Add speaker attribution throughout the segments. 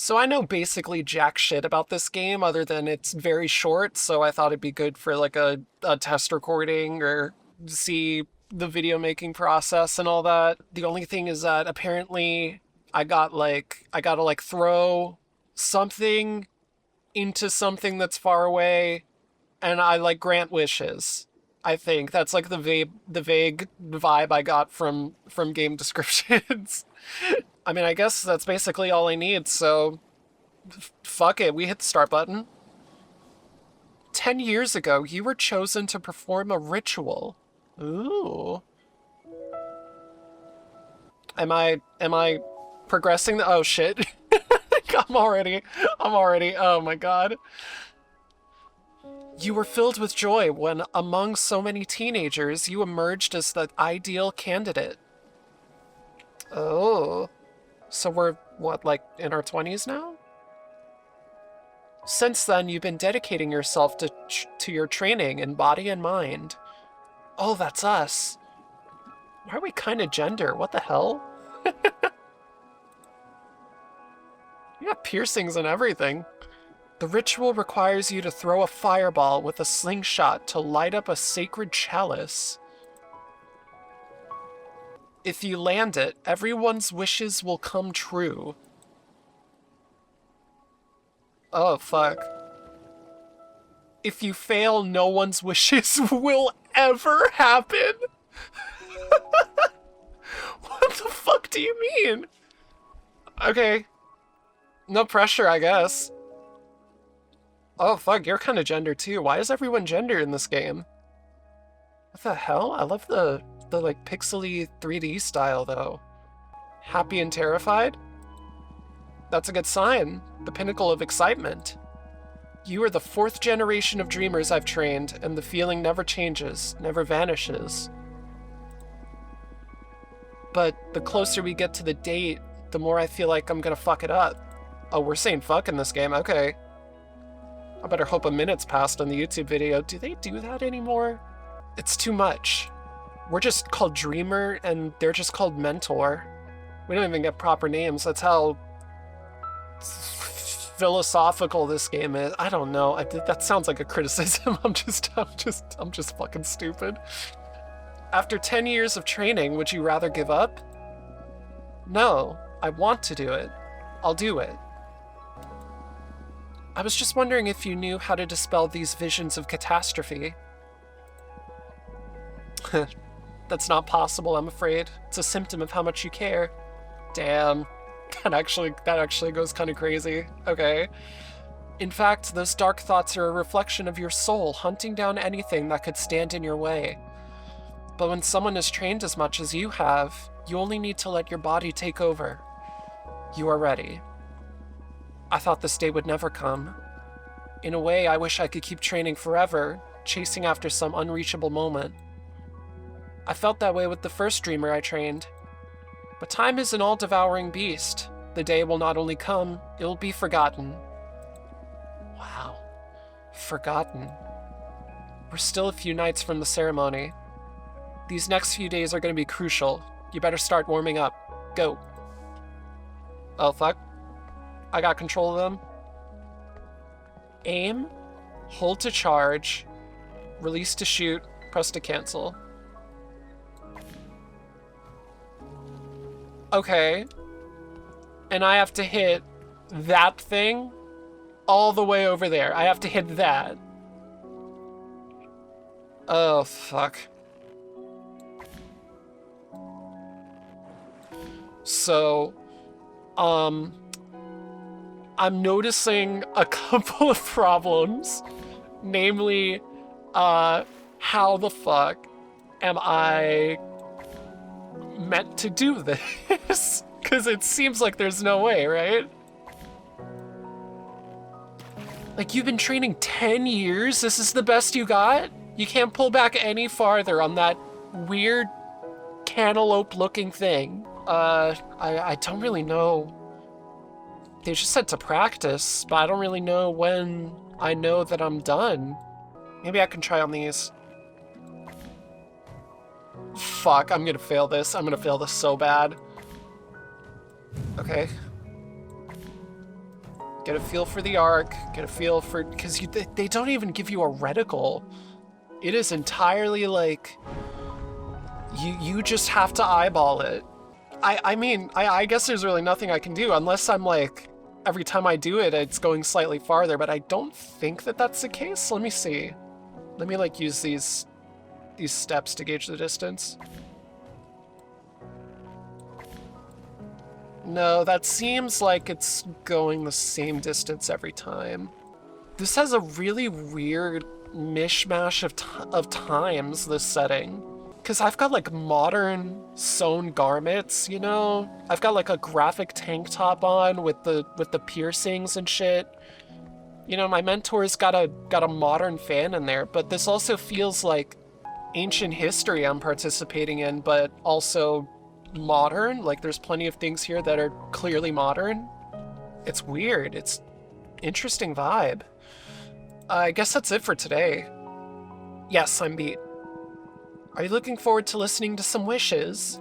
Speaker 1: So I know basically jack shit about this game other than it's very short, so I thought it'd be good for like a test recording or see the video making process and all that. The only thing is that apparently I gotta like throw something into something that's far away and I like grant wishes. I think that's like the vague vibe I got from game descriptions. I mean, I guess that's basically all I need, so fuck it, we hit the start button. 10 years ago, you were chosen to perform a ritual. Ooh. Am I progressing the oh shit. I'm already oh my god. You were filled with joy when among so many teenagers you emerged as the ideal candidate. Oh. So we're what, like in our 20s now? Since then, you've been dedicating yourself to your training in body and mind. Oh, that's us. Why are we kind of gender? What the hell? You got piercings and everything. The ritual requires you to throw a fireball with a slingshot to light up a sacred chalice. If you land it, everyone's wishes will come true. Oh, fuck. If you fail, no one's wishes will ever happen? What the fuck do you mean? Okay. No pressure, I guess. Oh, fuck, you're kind of gender too. Why is everyone gender in this game? What the hell? I love the like pixely 3D style though. Happy and terrified? That's a good sign. The pinnacle of excitement. You are the 4th generation of dreamers I've trained, and the feeling never changes, never vanishes. But the closer we get to the date, the more I feel like I'm gonna fuck it up. Oh, we're saying fuck in this game, okay. I better hope a minute's passed on the YouTube video. Do they do that anymore? It's too much. We're just called Dreamer, and they're just called Mentor. We don't even get proper names. That's how philosophical this game is. I don't know. That sounds like a criticism. I'm just fucking stupid. After 10 years of training, would you rather give up? No, I want to do it. I'll do it. I was just wondering if you knew how to dispel these visions of catastrophe. That's not possible, I'm afraid. It's a symptom of how much you care. Damn. That actually goes kind of crazy. Okay. In fact, those dark thoughts are a reflection of your soul hunting down anything that could stand in your way. But when someone is trained as much as you have, you only need to let your body take over. You are ready. I thought this day would never come. In a way, I wish I could keep training forever, chasing after some unreachable moment. I felt that way with the first dreamer I trained. But time is an all-devouring beast. The day will not only come, it will be forgotten. Wow. Forgotten. We're still a few nights from the ceremony. These next few days are going to be crucial. You better start warming up. Go. Oh, fuck. I got control of them. Aim, hold to charge, release to shoot, press to cancel. Okay. And I have to hit that thing all the way over there. I have to hit that. Oh, fuck. So, I'm noticing a couple of problems. Namely, how the fuck am I meant to do this? Because it seems like there's no way, right? Like, you've been training 10 years? This is the best you got? You can't pull back any farther on that weird cantaloupe-looking thing. I don't really know. They just said to practice, but I don't really know when I know that I'm done. Maybe I can try on these. Fuck, I'm gonna fail this. I'm gonna fail this so bad. Okay. Get a feel for the arc, get a feel for, because they don't even give you a reticle. It is entirely like, you just have to eyeball it. I mean, I guess there's really nothing I can do unless I'm like, every time I do it, it's going slightly farther, but I don't think that that's the case. Let me see. Let me like use these steps to gauge the distance. No, that seems like it's going the same distance every time. This has a really weird mishmash of times, this setting. Because I've got like modern sewn garments, you know? I've got like a graphic tank top on with the piercings and shit. You know, my mentor's got a modern fan in there, but this also feels like ancient history I'm participating in, but also modern. Like there's plenty of things here that are clearly modern. It's weird. It's interesting vibe. I guess that's it for today. Yes, I'm beat. Are you looking forward to listening to some wishes?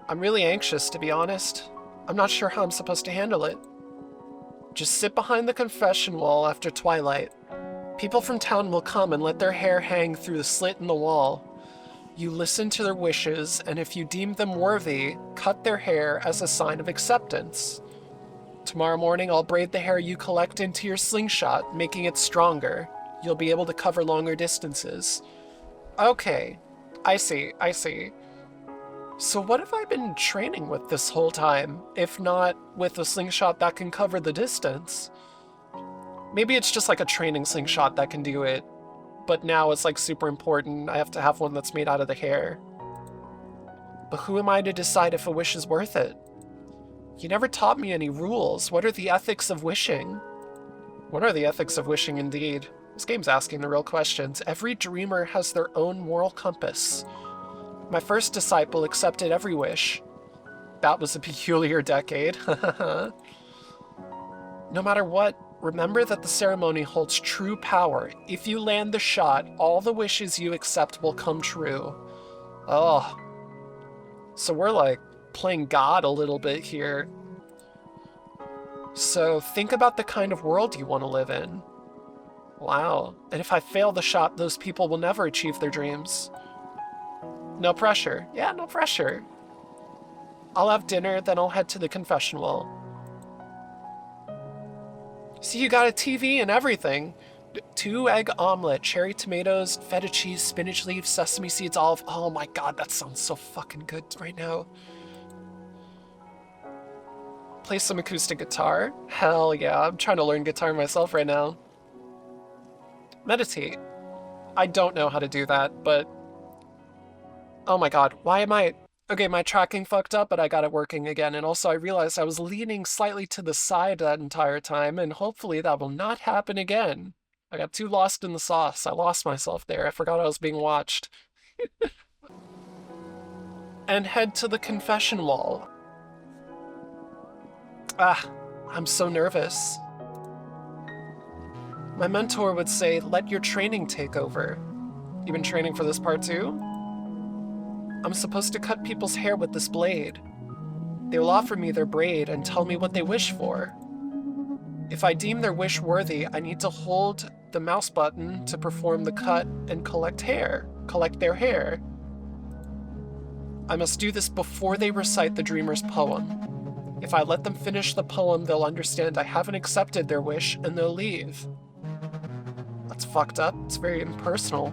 Speaker 1: I'm really anxious, to be honest. I'm not sure how I'm supposed to handle it. Just sit behind the confession wall after twilight. People from town will come and let their hair hang through the slit in the wall. You listen to their wishes, and if you deem them worthy, cut their hair as a sign of acceptance. Tomorrow morning, I'll braid the hair you collect into your slingshot, making it stronger. You'll be able to cover longer distances. Okay, I see. So what have I been training with this whole time, if not with a slingshot that can cover the distance? Maybe it's just like a training slingshot that can do it, but now it's like super important. I have to have one that's made out of the hair. But who am I to decide if a wish is worth it? You never taught me any rules. What are the ethics of wishing? What are the ethics of wishing, indeed? This game's asking the real questions. Every dreamer has their own moral compass. My first disciple accepted every wish. That was a peculiar decade. No matter what, remember that the ceremony holds true power. If you land the shot, all the wishes you accept will come true. Oh. So we're like playing God a little bit here. So think about the kind of world you want to live in. Wow. And if I fail the shot, those people will never achieve their dreams. No pressure. Yeah, no pressure. I'll have dinner, then I'll head to the confession wall. See, you got a TV and everything. 2-egg omelet, cherry tomatoes, feta cheese, spinach leaves, sesame seeds, olive. Oh my god, that sounds so fucking good right now. Play some acoustic guitar? Hell yeah, I'm trying to learn guitar myself right now. Meditate. I don't know how to do that, but... Oh my god, why am I... Okay, my tracking fucked up, but I got it working again, and also I realized I was leaning slightly to the side that entire time, and hopefully that will not happen again. I got too lost in the sauce. I lost myself there. I forgot I was being watched. And head to the confession wall. Ah, I'm so nervous. My mentor would say, let your training take over. You been training for this part too? I'm supposed to cut people's hair with this blade. They will offer me their braid and tell me what they wish for. If I deem their wish worthy, I need to hold the mouse button to perform the cut and collect their hair. I must do this before they recite the dreamer's poem. If I let them finish the poem, they'll understand I haven't accepted their wish and they'll leave. That's fucked up. It's very impersonal.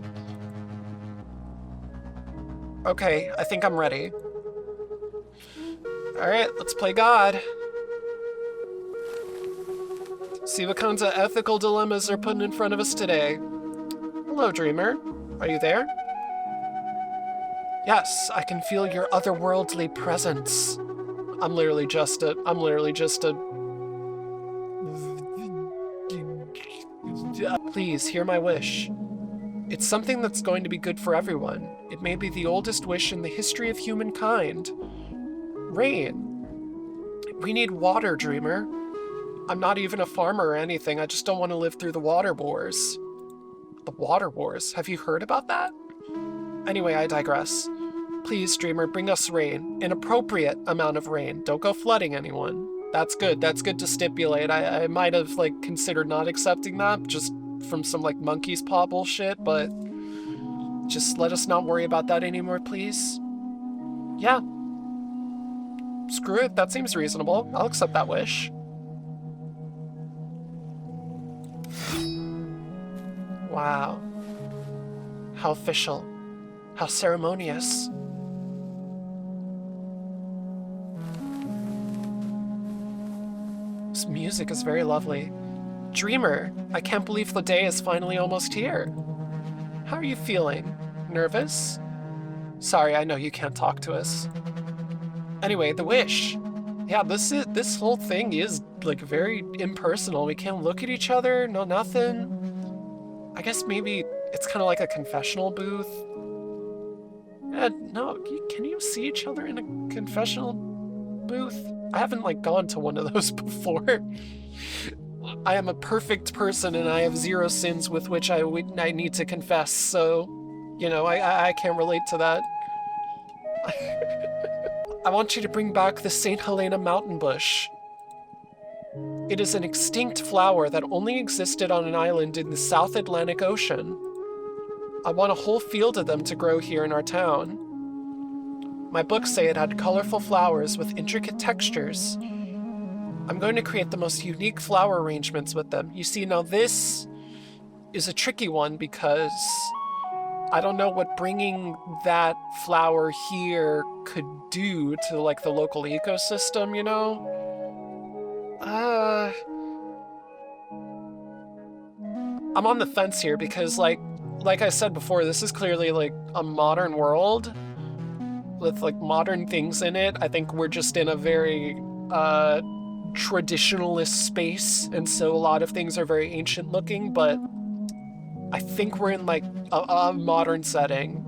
Speaker 1: Okay, I think I'm ready. Alright, let's play God. See what kinds of ethical dilemmas they're putting in front of us today. Hello, Dreamer. Are you there? Yes, I can feel your otherworldly presence. I'm literally just a... Please, hear my wish. It's something that's going to be good for everyone. It may be the oldest wish in the history of humankind. Rain. We need water, Dreamer. I'm not even a farmer or anything, I just don't want to live through the water wars. The water wars? Have you heard about that? Anyway, I digress. Please, Dreamer, bring us rain. An appropriate amount of rain. Don't go flooding anyone. That's good. That's good to stipulate. I might have, like, considered not accepting that just from some, like, monkey's paw bullshit, but just let us not worry about that anymore, please. Yeah. Screw it. That seems reasonable. I'll accept that wish. Wow. How official. How ceremonious. This music is very lovely. Dreamer, I can't believe the day is finally almost here. How are you feeling? Nervous? Sorry, I know you can't talk to us. Anyway, the wish. Yeah, this whole thing is, like, very impersonal. We can't look at each other, no nothing. I guess maybe it's kind of like a confessional booth. No, can you see each other in a confessional booth? I haven't, like, gone to one of those before. I am a perfect person and I have 0 sins with which I need to confess, so, you know, I can't relate to that. I want you to bring back the St. Helena mountain bush. It is an extinct flower that only existed on an island in the South Atlantic Ocean. I want a whole field of them to grow here in our town. My books say it had colorful flowers with intricate textures. I'm going to create the most unique flower arrangements with them. You see, now this is a tricky one because I don't know what bringing that flower here could do to, like, the local ecosystem, you know? I'm on the fence here because, like I said before, this is clearly, like, a modern world with, like, modern things in it. I think we're just in a very traditionalist space, and so a lot of things are very ancient looking, but I think we're in, like, a modern setting.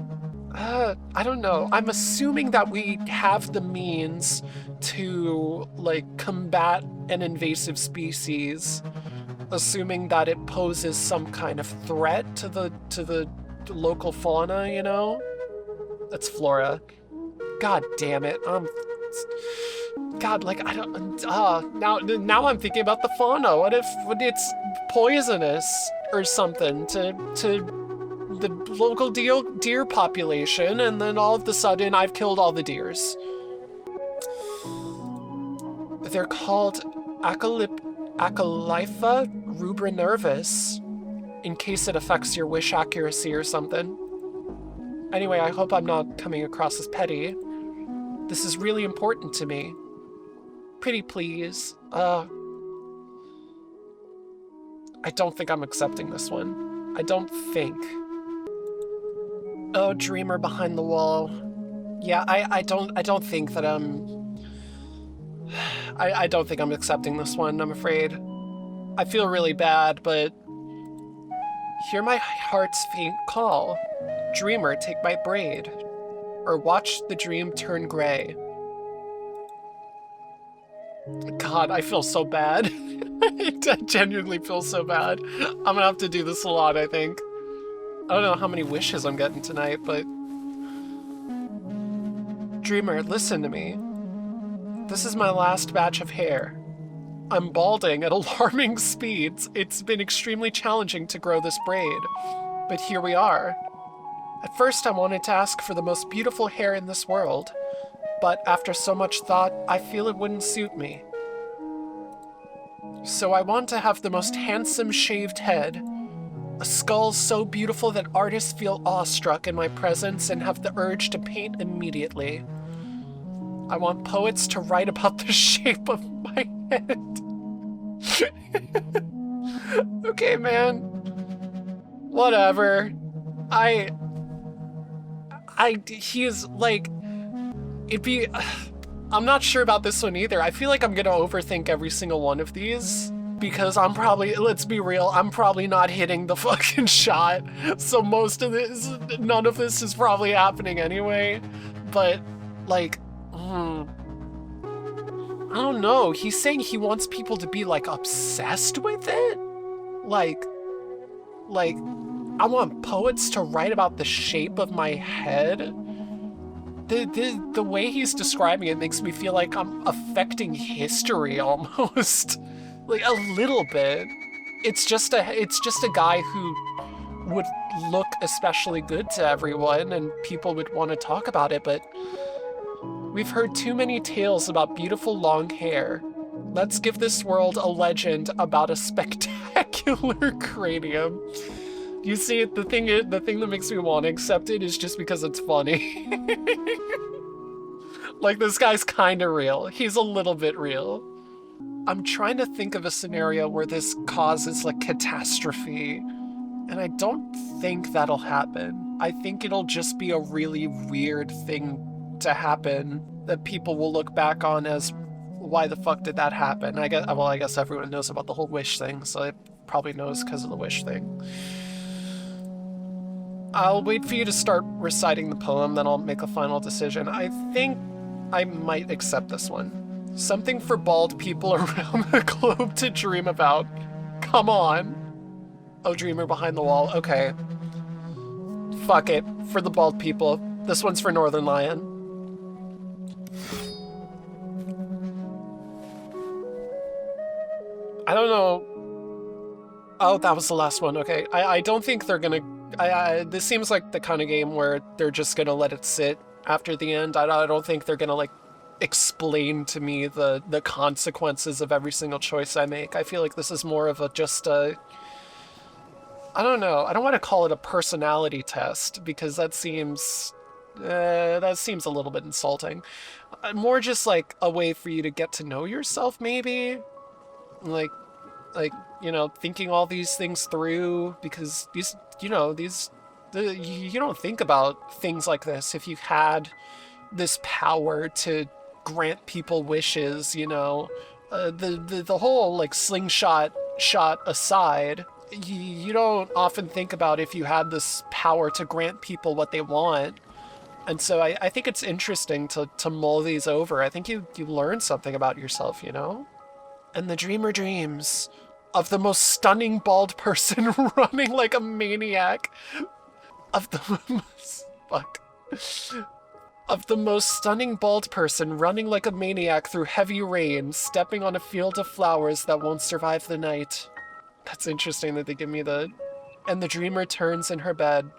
Speaker 1: I don't know. I'm assuming that we have the means to, like, combat an invasive species, assuming that it poses some kind of threat to the local fauna, you know? That's flora. God damn it. God, like, I don't, now I'm thinking about the fauna. What if it's poisonous or something to the local deer population, and then all of a sudden I've killed all the deers? They're called Acalypha rubrinervis, in case it affects your wish accuracy or something. Anyway, I hope I'm not coming across as petty. This is really important to me. Pretty please. I don't think I'm accepting this one. I don't think. Oh, dreamer behind the wall. Yeah, I don't think that I don't think I'm accepting this one, I'm afraid. I feel really bad, but hear my heart's faint call. Dreamer, take my braid. Or watch the dream turn gray. God, I feel so bad. I genuinely feel so bad. I'm gonna have to do this a lot, I think. I don't know how many wishes I'm getting tonight, but... Dreamer, listen to me. This is my last batch of hair. I'm balding at alarming speeds. It's been extremely challenging to grow this braid, but here we are. At first I wanted to ask for the most beautiful hair in this world, but after so much thought, I feel it wouldn't suit me. So I want to have the most handsome shaved head, a skull so beautiful that artists feel awestruck in my presence and have the urge to paint immediately. I want poets to write about the shape of my head. Okay, man. Whatever. He's like, I'm not sure about this one either. I feel like I'm gonna overthink every single one of these because I'm probably, let's be real, I'm probably not hitting the fucking shot. So none of this is probably happening anyway. But, like, I don't know. He's saying he wants people to be, like, obsessed with it? Like, I want poets to write about the shape of my head? The way he's describing it makes me feel like I'm affecting history almost. Like a little bit. It's just a guy who would look especially good to everyone and people would want to talk about it, but we've heard too many tales about beautiful long hair. Let's give this world a legend about a spectacular cranium. You see, the thing that makes me want to accept it is just because it's funny. Like, this guy's kind of real. He's a little bit real. I'm trying to think of a scenario where this causes, like, catastrophe. And I don't think that'll happen. I think it'll just be a really weird thing to happen that people will look back on as, why the fuck did that happen? I guess everyone knows about the whole wish thing, so it probably knows because of the wish thing. I'll wait for you to start reciting the poem, then I'll make a final decision. I think I might accept this one. Something for bald people around the globe to dream about. Come on. Oh, dreamer behind the wall. Okay. Fuck it. For the bald people. This one's for Northern Lion. I don't know. Oh, that was the last one. Okay. I don't think they're gonna... this seems like the kind of game where they're just gonna let it sit after the end. I don't think they're gonna, like, explain to me the consequences of every single choice I make. I feel like this is more of a just a... I don't know. I don't want to call it a personality test because that seems a little bit insulting. More just like a way for you to get to know yourself, maybe. Like, you know, thinking all these things through, because you don't think about things like this if you had this power to grant people wishes, you know. The whole, like, slingshot shot aside, you don't often think about if you had this power to grant people what they want. And so I think it's interesting to mull these over. I think you learn something about yourself, you know? And the dreamer dreams of the most stunning bald person running like a maniac. Of the most stunning bald person running like a maniac through heavy rain, stepping on a field of flowers that won't survive the night. That's interesting that they give me the... And the dreamer turns in her bed.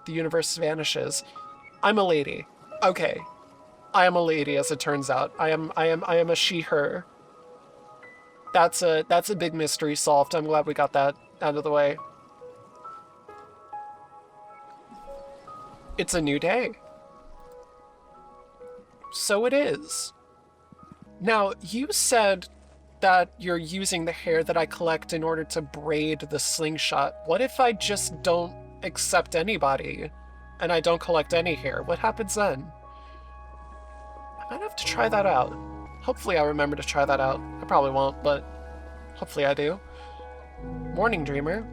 Speaker 1: The universe vanishes. I'm a lady. Okay. I am a lady, as it turns out. I am a she/her. That's a big mystery solved. I'm glad we got that out of the way. It's a new day. So it is. Now, you said that you're using the hair that I collect in order to braid the slingshot. What if I just don't accept anybody and I don't collect any hair? What happens then? I might have to try that out. Hopefully I remember to try that out. I probably won't, but hopefully I do. Morning, dreamer.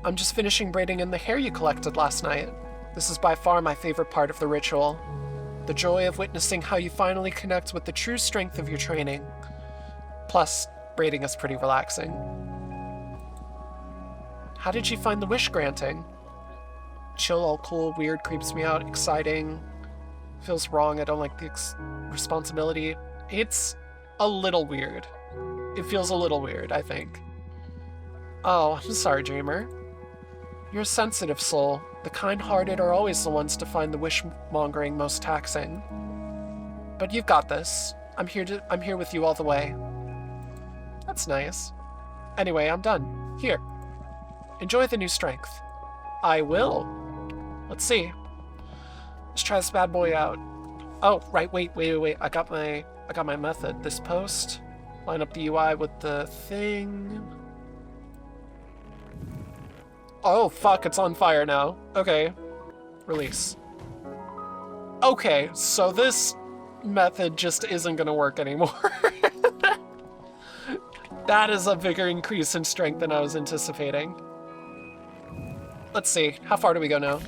Speaker 1: I'm just finishing braiding in the hair you collected last night. This is by far my favorite part of the ritual. The joy of witnessing how you finally connect with the true strength of your training. Plus, braiding is pretty relaxing. How did you find the wish granting? Chill, all cool, weird, creeps me out, exciting. Feels wrong, I don't like the responsibility. It's a little weird. It feels a little weird, I think. Oh, I'm sorry, dreamer. You're a sensitive soul. The kind-hearted are always the ones to find the wish-mongering most taxing. But you've got this. I'm here with you all the way. That's nice. Anyway, I'm done. Here. Enjoy the new strength. I will. Let's see. Let's try this bad boy out. Oh, right, wait. I got my method. This post. Line up the UI with the thing. Oh, fuck, it's on fire now. Okay. Release. Okay, so this method just isn't gonna work anymore. That is a bigger increase in strength than I was anticipating. Let's see, how far do we go now?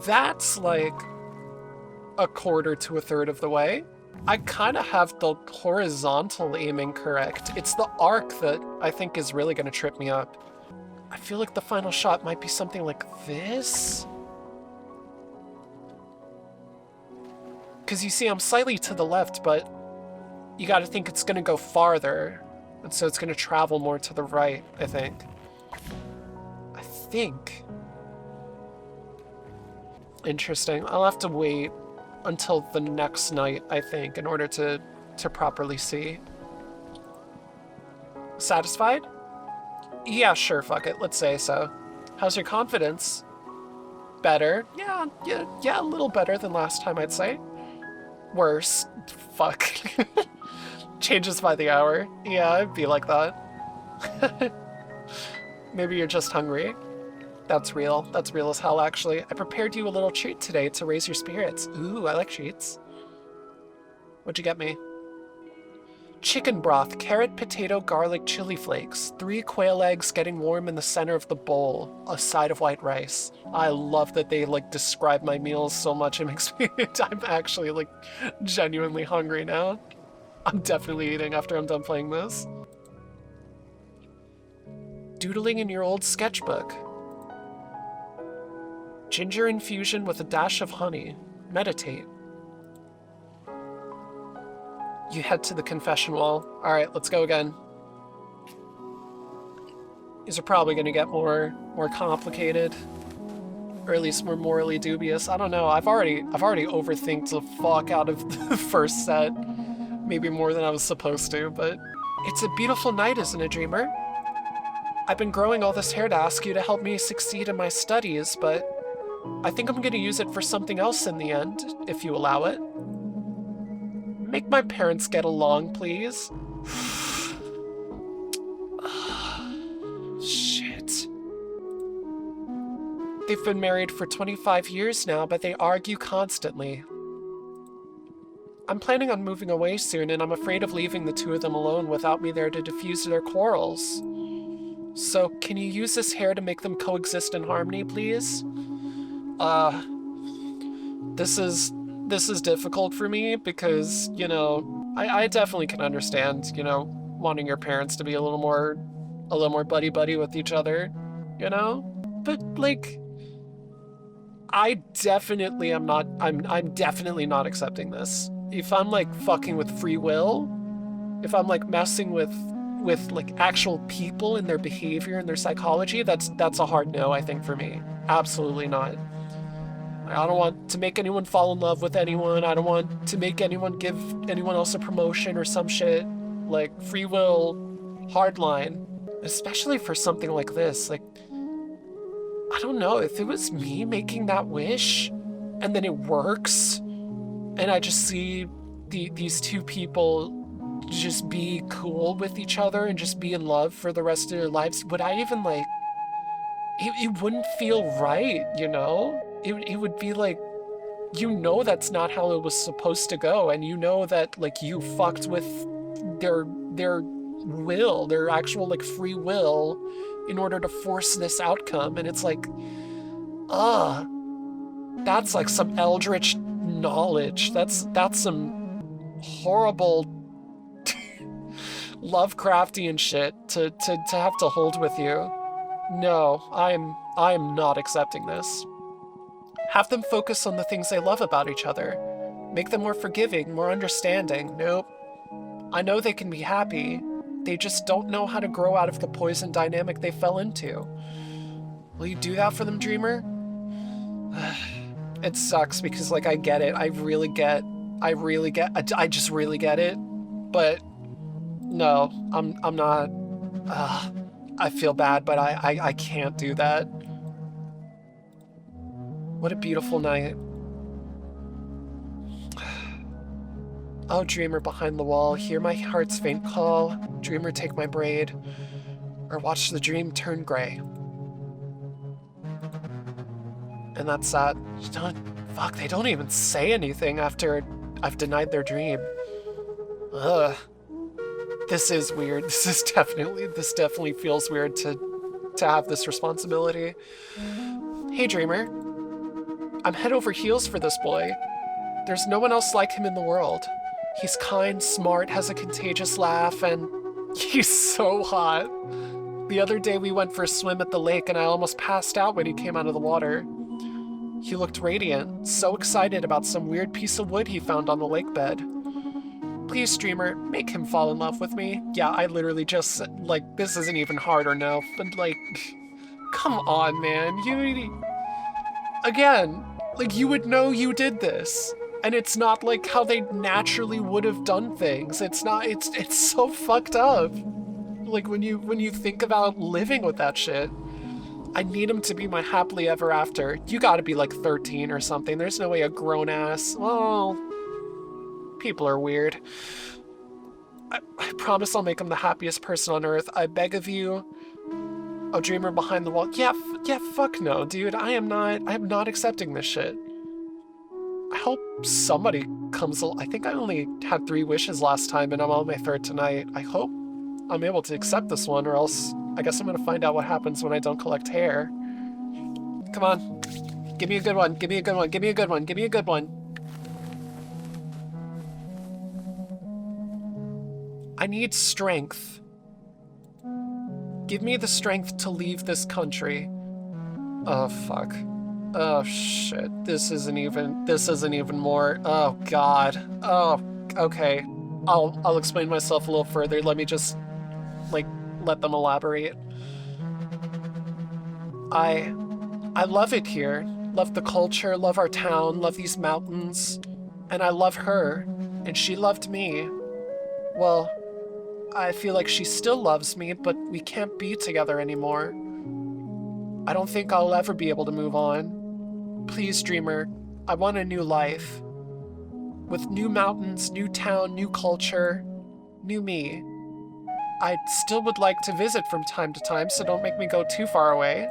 Speaker 1: That's like a quarter to a third of the way. I kind of have the horizontal aiming correct. It's the arc that I think is really gonna trip me up. I feel like the final shot might be something like this. Because you see, I'm slightly to the left, but you gotta think it's gonna go farther. And so it's gonna travel more to the right, I think. Interesting. I'll have to wait until the next night, I think, in order to properly see. Satisfied? Yeah, sure, fuck it. Let's say so. How's your confidence? Better? Yeah, a little better than last time, I'd say. Worse. Fuck. Changes by the hour. Yeah, it'd be like that. Maybe you're just hungry. That's real. That's real as hell, actually. I prepared you a little treat today to raise your spirits. Ooh, I like treats. What'd you get me? Chicken broth, carrot, potato, garlic, chili flakes, 3 quail eggs getting warm in the center of the bowl, a side of white rice. I love that they, like, describe my meals so much. It makes me... I'm actually, like, genuinely hungry now. I'm definitely eating after I'm done playing this. Doodling in your old sketchbook. Ginger infusion with a dash of honey. Meditate. You head to the confession wall. Alright, let's go again. These are probably going to get more complicated. Or at least more morally dubious. I don't know. I've already overthinked the fuck out of the first set. Maybe more than I was supposed to, but... It's a beautiful night, isn't it, Dreamer? I've been growing all this hair to ask you to help me succeed in my studies, but... I think I'm gonna use it for something else in the end, if you allow it. Make my parents get along, please. Shit. They've been married for 25 years now, but they argue constantly. I'm planning on moving away soon, and I'm afraid of leaving the two of them alone without me there to diffuse their quarrels. So, can you use this hair to make them coexist in harmony, please? This is difficult for me because, you know, I definitely can understand, you know, wanting your parents to be a little more buddy-buddy with each other, you know? But, like, I'm definitely not accepting this. If I'm, like, fucking with free will, if I'm, like, messing with like, actual people and their behavior and their psychology, that's a hard no, I think, for me. Absolutely not. I don't want to make anyone fall in love with anyone. I don't want to make anyone give anyone else a promotion or some shit. Like, free will, hardline. Especially for something like this. Like, I don't know, if it was me making that wish, and then it works, and I just see these two people just be cool with each other and just be in love for the rest of their lives, would I even, like... It wouldn't feel right, you know? It would be like, you know that's not how it was supposed to go, and you know that, like, you fucked with their will, their actual, like, free will, in order to force this outcome, and it's like, that's like some eldritch knowledge. That's some horrible Lovecraftian shit to have to hold with you. No, I'm not accepting this. Have them focus on the things they love about each other. Make them more forgiving, more understanding. Nope. I know they can be happy. They just don't know how to grow out of the poison dynamic they fell into. Will you do that for them, Dreamer? It sucks because, like, I get it. I just really get it. But no, I'm not. I feel bad, but I can't do that. What a beautiful night. Oh, Dreamer behind the wall, hear my heart's faint call. Dreamer, take my braid, or watch the dream turn gray. And that's that. Fuck, they don't even say anything after I've denied their dream. Ugh. This is weird. This definitely feels weird to have this responsibility. Hey, Dreamer. I'm head over heels for this boy. There's no one else like him in the world. He's kind, smart, has a contagious laugh, and he's so hot. The other day we went for a swim at the lake and I almost passed out when he came out of the water. He looked radiant, so excited about some weird piece of wood he found on the lake bed. Please, Dreamer, make him fall in love with me. Yeah, I literally just, like, this isn't even hard or no, but, like, come on, man. Again, like, you would know you did this. And it's not like how they naturally would have done things. It's not, it's so fucked up. Like, when you think about living with that shit. I need him to be my happily ever after. You gotta be like 13 or something. There's no way a grown ass. Well, people are weird. I promise I'll make him the happiest person on earth. I beg of you. Oh, Dreamer behind the wall. Yeah, fuck no, dude. I am not accepting this shit. I hope somebody comes. I think I only had 3 wishes last time and I'm on my 3rd tonight. I hope I'm able to accept this one, or else I guess I'm gonna find out what happens when I don't collect hair. Come on. Give me a good one. Give me a good one. Give me a good one. Give me a good one. I need strength. Give me the strength to leave this country. Oh, fuck. Oh, shit. This isn't even more. Oh, God. Oh, okay. I'll explain myself a little further. Let me just, like, let them elaborate. I love it here. Love the culture, love our town, love these mountains. And I love her. And she loved me. Well, I feel like she still loves me, but we can't be together anymore. I don't think I'll ever be able to move on. Please, Dreamer, I want a new life. With new mountains, new town, new culture, new me. I still would like to visit from time to time, so don't make me go too far away.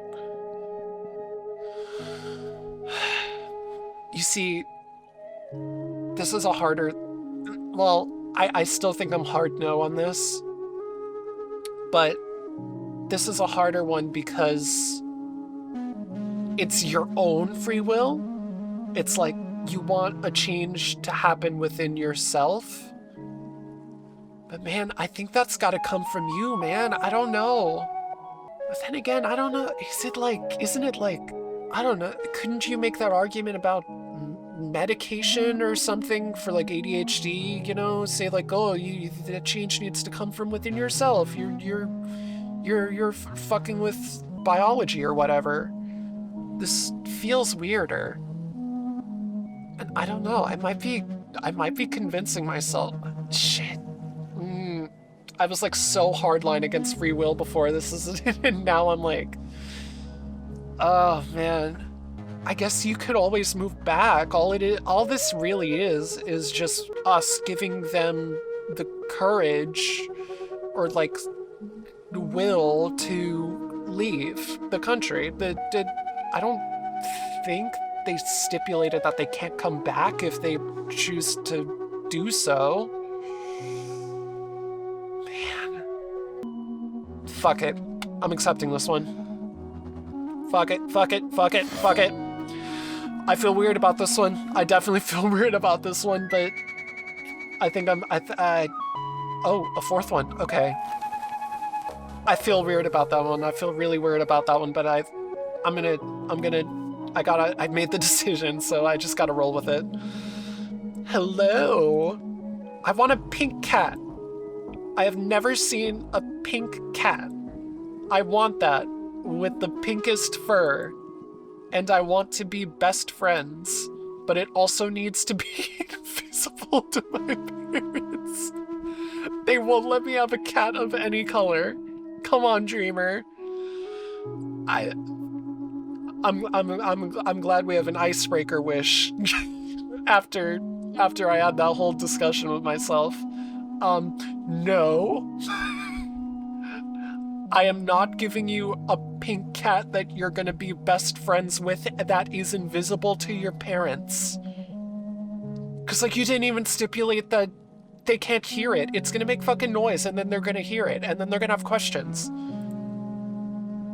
Speaker 1: You see, this is a harder... Well, I still think I'm hard no on this. But this is a harder one because it's your own free will. It's like you want a change to happen within yourself. But man, I think that's gotta come from you, man. I don't know. But then again, I don't know. Isn't it like, I don't know. Couldn't you make that argument about medication or something for like ADHD, you know? Say like, oh, that change needs to come from within yourself. You're fucking with biology or whatever. This feels weirder. And I don't know. I might be convincing myself. Shit. I was like so hardline against free will before this is, and now I'm like, oh man. I guess you could always move back. All this really is just us giving them the courage or like the will to leave the country. I don't think they stipulated that they can't come back if they choose to do so. Man. Fuck it. I'm accepting this one. Fuck it, fuck it, fuck it, fuck it. I feel weird about this one. I definitely feel weird about this one, but I think oh, a 4th one. Okay. I feel weird about that one. I feel really weird about that one, but I made the decision, so I just gotta roll with it. Hello. I want a pink cat. I have never seen a pink cat. I want that with the pinkest fur. And I want to be best friends, but it also needs to be invisible to my parents. They won't let me have a cat of any color. Come on, Dreamer. I'm glad we have an icebreaker wish after I had that whole discussion with myself. No. I am not giving you a pink cat that you're gonna be best friends with that is invisible to your parents. Cause like you didn't even stipulate that they can't hear it. It's gonna make fucking noise and then they're gonna hear it and then they're gonna have questions.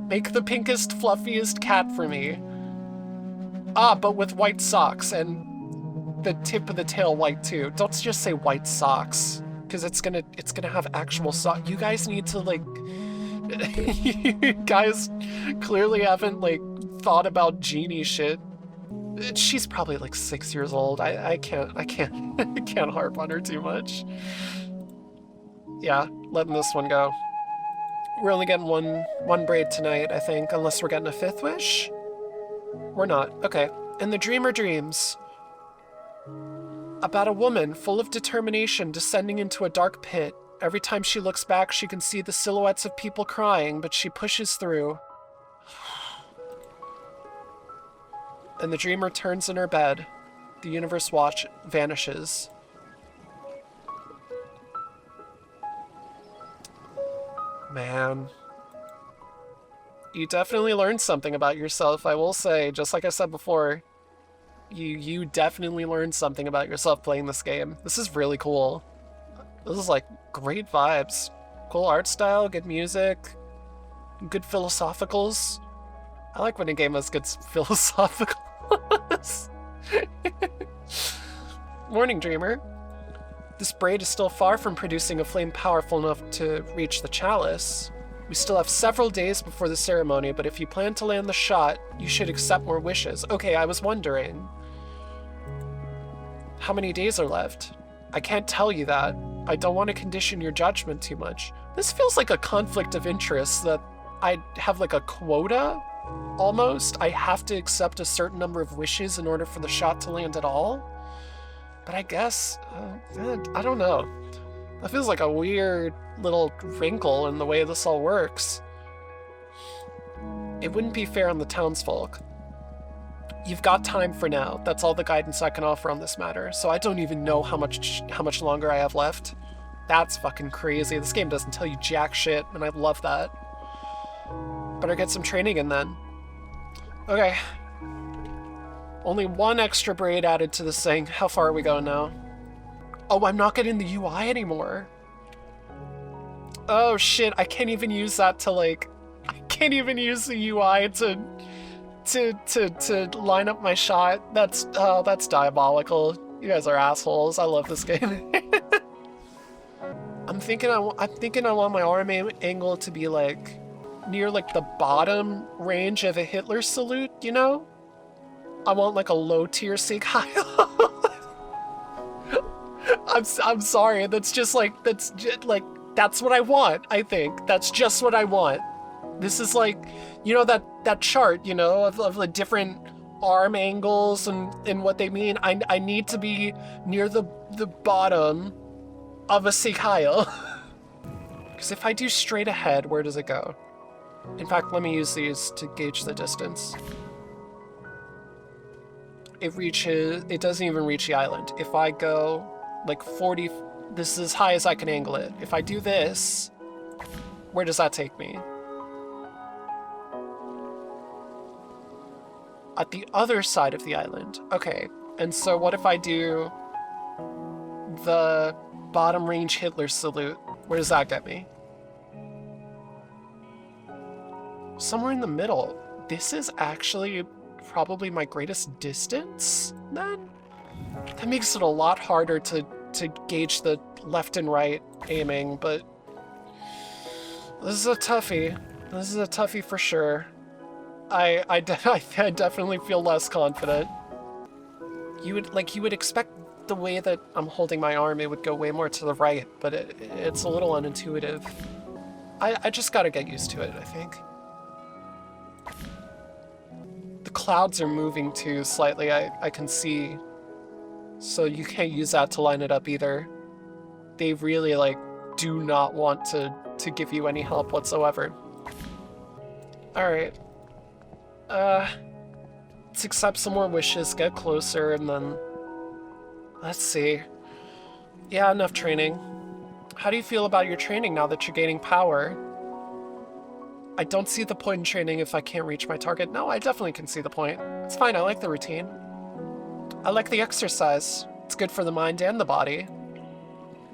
Speaker 1: Make the pinkest, fluffiest cat for me. But with white socks and the tip of the tail white too. Don't just say white socks, cause it's gonna have actual socks. You guys need to like, you guys clearly haven't like thought about genie shit. She's probably like 6 years old. I can't I can't harp on her too much. Yeah, letting this one go. We're only getting one braid tonight, I think, unless we're getting a 5th wish. We're not. Okay. And the dreamer dreams about a woman full of determination descending into a dark pit. Every time she looks back, she can see the silhouettes of people crying, but she pushes through. And the dreamer turns in her bed. The universe watch vanishes. Man. You definitely learned something about yourself, I will say. Just like I said before, you definitely learned something about yourself playing this game. This is really cool. This is like great vibes. Cool art style, good music, good philosophicals. I like when a game has good philosophical. Morning, Dreamer. This braid is still far from producing a flame powerful enough to reach the chalice. We still have several days before the ceremony, but if you plan to land the shot, you should accept more wishes. Okay, I was wondering. How many days are left? I can't tell you that. I don't want to condition your judgment too much. This feels like a conflict of interest that I have like a quota, almost. I have to accept a certain number of wishes in order for the shot to land at all. But I guess, I don't know. That feels like a weird little wrinkle in the way this all works. It wouldn't be fair on the townsfolk. You've got time for now. That's all the guidance I can offer on this matter. So I don't even know how much longer I have left. That's fucking crazy. This game doesn't tell you jack shit, and I love that. Better get some training in then. Okay. Only one extra braid added to this thing. How far are we going now? Oh, I'm not getting the UI anymore. Oh shit, I can't even use that to like... I can't even use the UI to line up my shot. That's diabolical. You guys are assholes. I love this game. I'm thinking I want my arm angle to be like near like the bottom range of a Hitler salute, you know? I want like a low tier Sieg Heil. I'm sorry. That's what I want. I think that's just what I want. This is like, you know, that chart, you know, of the different arm angles and what they mean. I need to be near the bottom of a Sieg Heil. Because if I do straight ahead, where does it go? In fact, let me use these to gauge the distance. It doesn't even reach the island. If I go like 40, this is as high as I can angle it. If I do this, where does that take me? At the other side of the island. Okay, and so what if I do the bottom range Hitler salute? Where does that get me? Somewhere in the middle. This is actually probably my greatest distance, then? That makes it a lot harder to gauge the left and right aiming, but this is a toughie. This is a toughie for sure. I definitely feel less confident. You would expect the way that I'm holding my arm, it would go way more to the right, but it's a little unintuitive. I just gotta get used to it, I think. The clouds are moving too slightly, I can see. So you can't use that to line it up either. They really like do not want to give you any help whatsoever. Alright. Let's accept some more wishes, get closer, and then let's see. Yeah, enough training. How do you feel about your training now that you're gaining power? I don't see the point in training if I can't reach my target. No, I definitely can see the point. It's fine, I like the routine. I like the exercise. It's good for the mind and the body.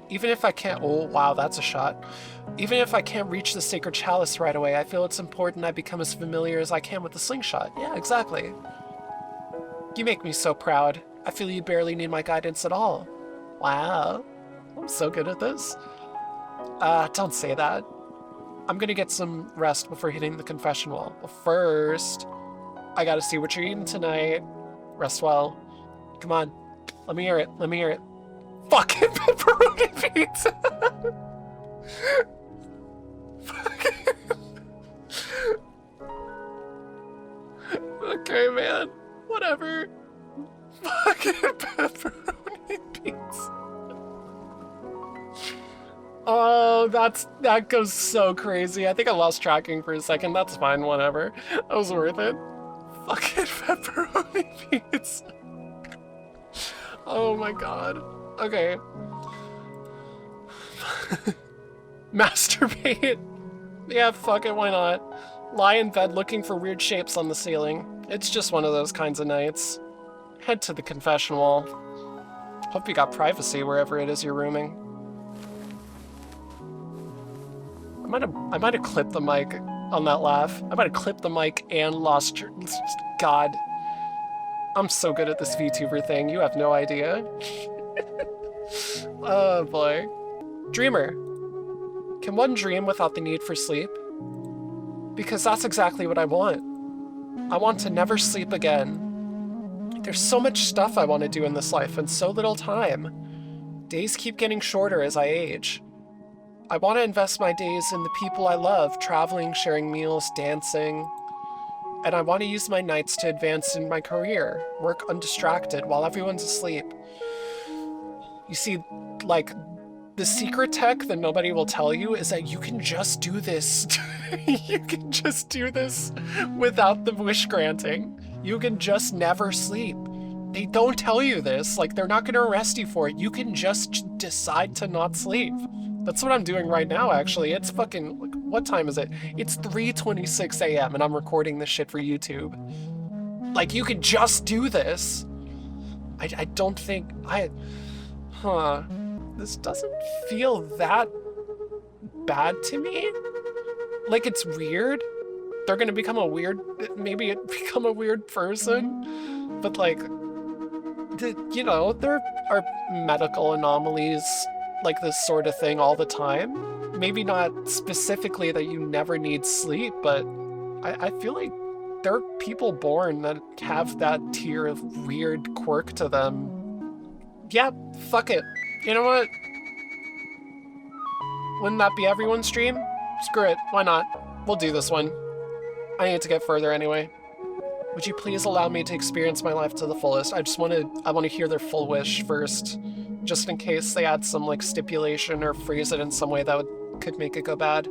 Speaker 1: Even if I can't... Oh, wow, that's a shot. Even if I can't reach the Sacred Chalice right away, I feel it's important I become as familiar as I can with the slingshot. Yeah, exactly. You make me so proud. I feel you barely need my guidance at all. Wow. I'm so good at this. Don't say that. I'm gonna get some rest before hitting the confession wall. But first, I gotta see what you're eating tonight. Rest well. Come on. Let me hear it. Let me hear it. Fucking pepperoni pizza! Okay, man. Whatever. Fucking pepperoni pizza. Oh, that goes so crazy. I think I lost tracking for a second. That's fine, whatever. That was worth it. Fucking pepperoni pizza. Oh my god. Okay. Masturbate. Yeah, fuck it, why not? Lie in bed looking for weird shapes on the ceiling. It's just one of those kinds of nights. Head to the confession wall. Hope you got privacy wherever it is you're rooming. I might have clipped the mic on that laugh. I might have clipped the mic and lost your... God. I'm so good at this VTuber thing, you have no idea. Oh boy. Dreamer. Can one dream without the need for sleep? Because that's exactly what I want. I want to never sleep again. There's so much stuff I want to do in this life and so little time. Days keep getting shorter as I age. I want to invest my days in the people I love, traveling, sharing meals, dancing. And I want to use my nights to advance in my career, work undistracted while everyone's asleep. You see, like, the secret tech that nobody will tell you is that you can just do this. You can just do this without the wish granting. You can just never sleep. They don't tell you this. Like, they're not going to arrest you for it. You can just decide to not sleep. That's what I'm doing right now, actually. It's fucking... What time is it? It's 3:26 a.m. and I'm recording this shit for YouTube. Like, you can just do this. I don't think... This doesn't feel that bad to me. Like, it's weird. They're gonna become a weird... Maybe become a weird person. But, like... You know, there are medical anomalies like this sort of thing all the time. Maybe not specifically that you never need sleep, but I feel like there are people born that have that tier of weird quirk to them. Yeah, fuck it. You know what? Wouldn't that be everyone's dream? Screw it, why not? We'll do this one. I need to get further anyway. Would you please allow me to experience my life to the fullest? I want to hear their full wish first, just in case they add some like stipulation or phrase it in some way that could make it go bad.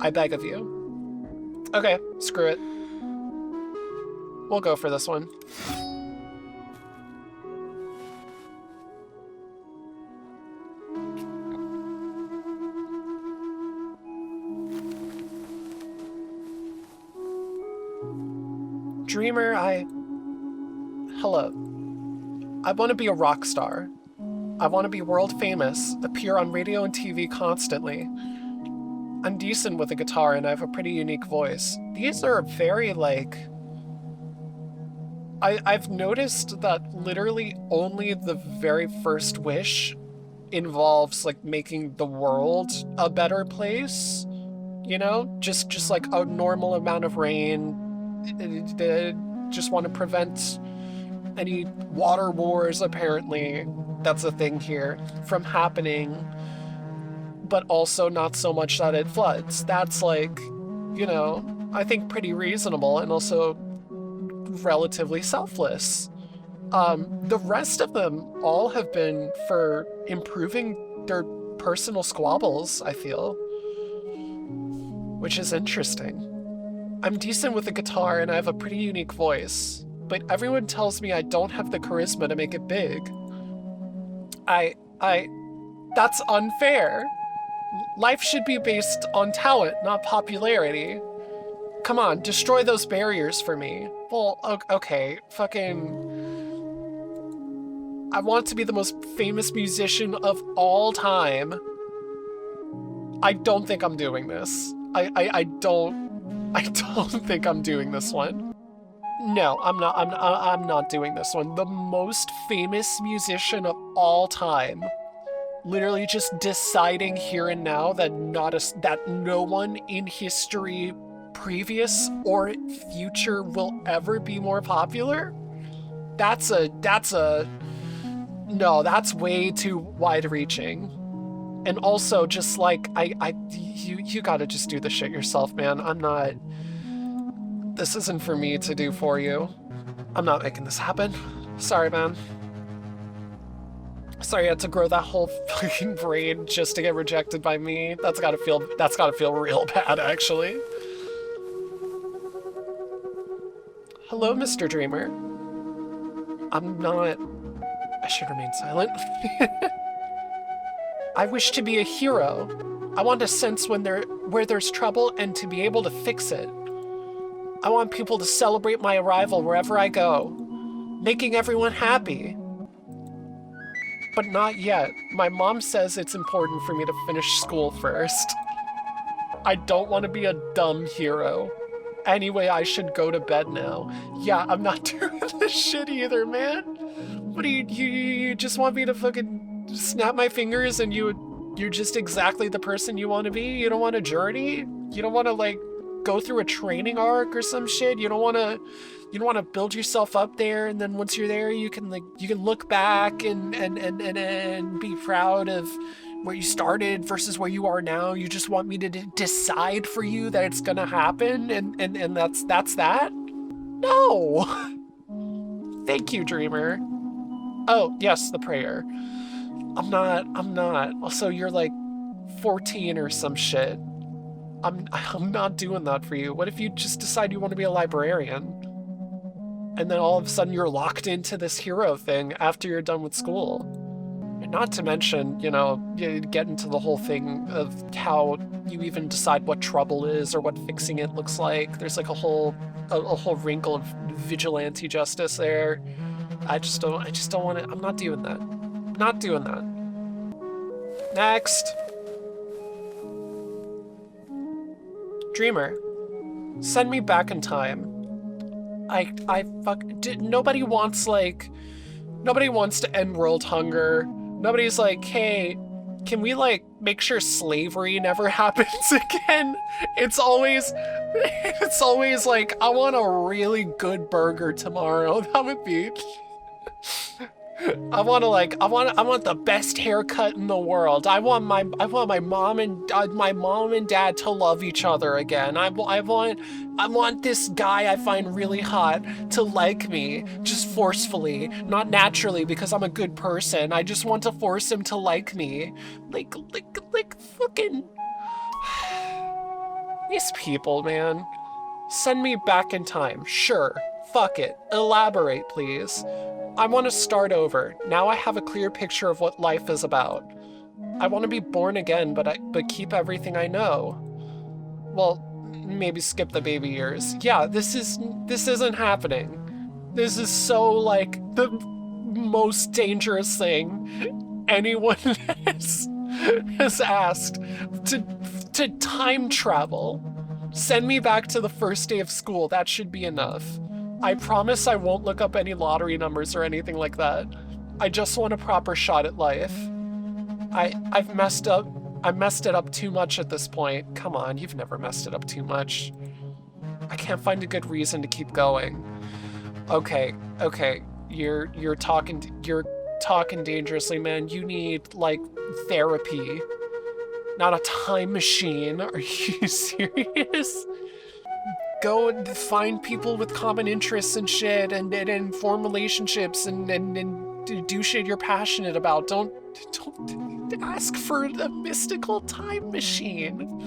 Speaker 1: I beg of you. Okay, screw it. We'll go for this one. Dreamer, Hello. I want to be a rock star. I want to be world famous, appear on radio and TV constantly. I'm decent with a guitar and I have a pretty unique voice. These are very, like... I've noticed that literally only the very first wish involves, like, making the world a better place. You know? Just like a normal amount of rain. Just want to prevent any water wars, apparently. That's a thing here, from happening, but also not so much that it floods. That's like, you know, I think pretty reasonable and also relatively selfless. The rest of them all have been for improving their personal squabbles, I feel, which is interesting. I'm decent with a guitar and I have a pretty unique voice, but everyone tells me I don't have the charisma to make it big. That's unfair. Life should be based on talent, not popularity. Come on, destroy those barriers for me. Well, okay, fucking... I want to be the most famous musician of all time. I don't think I'm doing this. I don't think I'm doing this one. No, I'm not doing this one. The most famous musician of all time. Literally just deciding here and now that that no one in history, previous or future, will ever be more popular? that's no, that's way too wide-reaching. And also, just like, you gotta just do the shit yourself, man. This isn't for me to do for you. I'm not making this happen. Sorry, man. Sorry you had to grow that whole fucking braid just to get rejected by me. That's gotta feel real bad, actually. Hello, Mr. Dreamer. I should remain silent. I wish to be a hero. I want to sense where there's trouble and to be able to fix it. I want people to celebrate my arrival wherever I go, making everyone happy. But not yet. My mom says it's important for me to finish school first. I don't want to be a dumb hero. Anyway, I should go to bed now. Yeah, I'm not doing this shit either, man. What do you just want me to fucking snap my fingers and you're just exactly the person you want to be? You don't want a journey? You don't want to, like, go through a training arc or some shit? You don't want to build yourself up there, and then once you're there, you can look back and be proud of where you started versus where you are now. You just want me to decide for you that it's gonna happen, and that's that? No! Thank you, Dreamer. Oh, yes, the prayer. I'm not. Also, you're like 14 or some shit. I'm not doing that for you. What if you just decide you want to be a librarian? And then all of a sudden you're locked into this hero thing after you're done with school. And not to mention, you know, you get into the whole thing of how you even decide what trouble is or what fixing it looks like. There's like a whole wrinkle of vigilante justice there. I just don't want to. I'm not doing that. Not doing that. Next. Dreamer, send me back in time. Nobody wants to end world hunger. Nobody's like, hey, can we like make sure slavery never happens again? It's always like, I want a really good burger tomorrow. That would be. I want the best haircut in the world. I want my mom and dad to love each other again. I want this guy I find really hot to like me, just forcefully, not naturally because I'm a good person. I just want to force him to like me. Like fucking these people, man. Send me back in time. Sure. Fuck it. Elaborate, please. I want to start over. Now I have a clear picture of what life is about. I want to be born again, but keep everything I know. Well, maybe skip the baby years. Yeah, this isn't happening. This is so, like, the most dangerous thing anyone has asked. To time travel. Send me back to the first day of school. That should be enough. I promise I won't look up any lottery numbers or anything like that. I just want a proper shot at life. I've messed up. I messed it up too much at this point. Come on, you've never messed it up too much. I can't find a good reason to keep going. Okay. You're talking dangerously, man. You need, like, therapy. Not a time machine. Are you serious? Go and find people with common interests and shit and form relationships and do shit you're passionate about. Don't ask for a mystical time machine.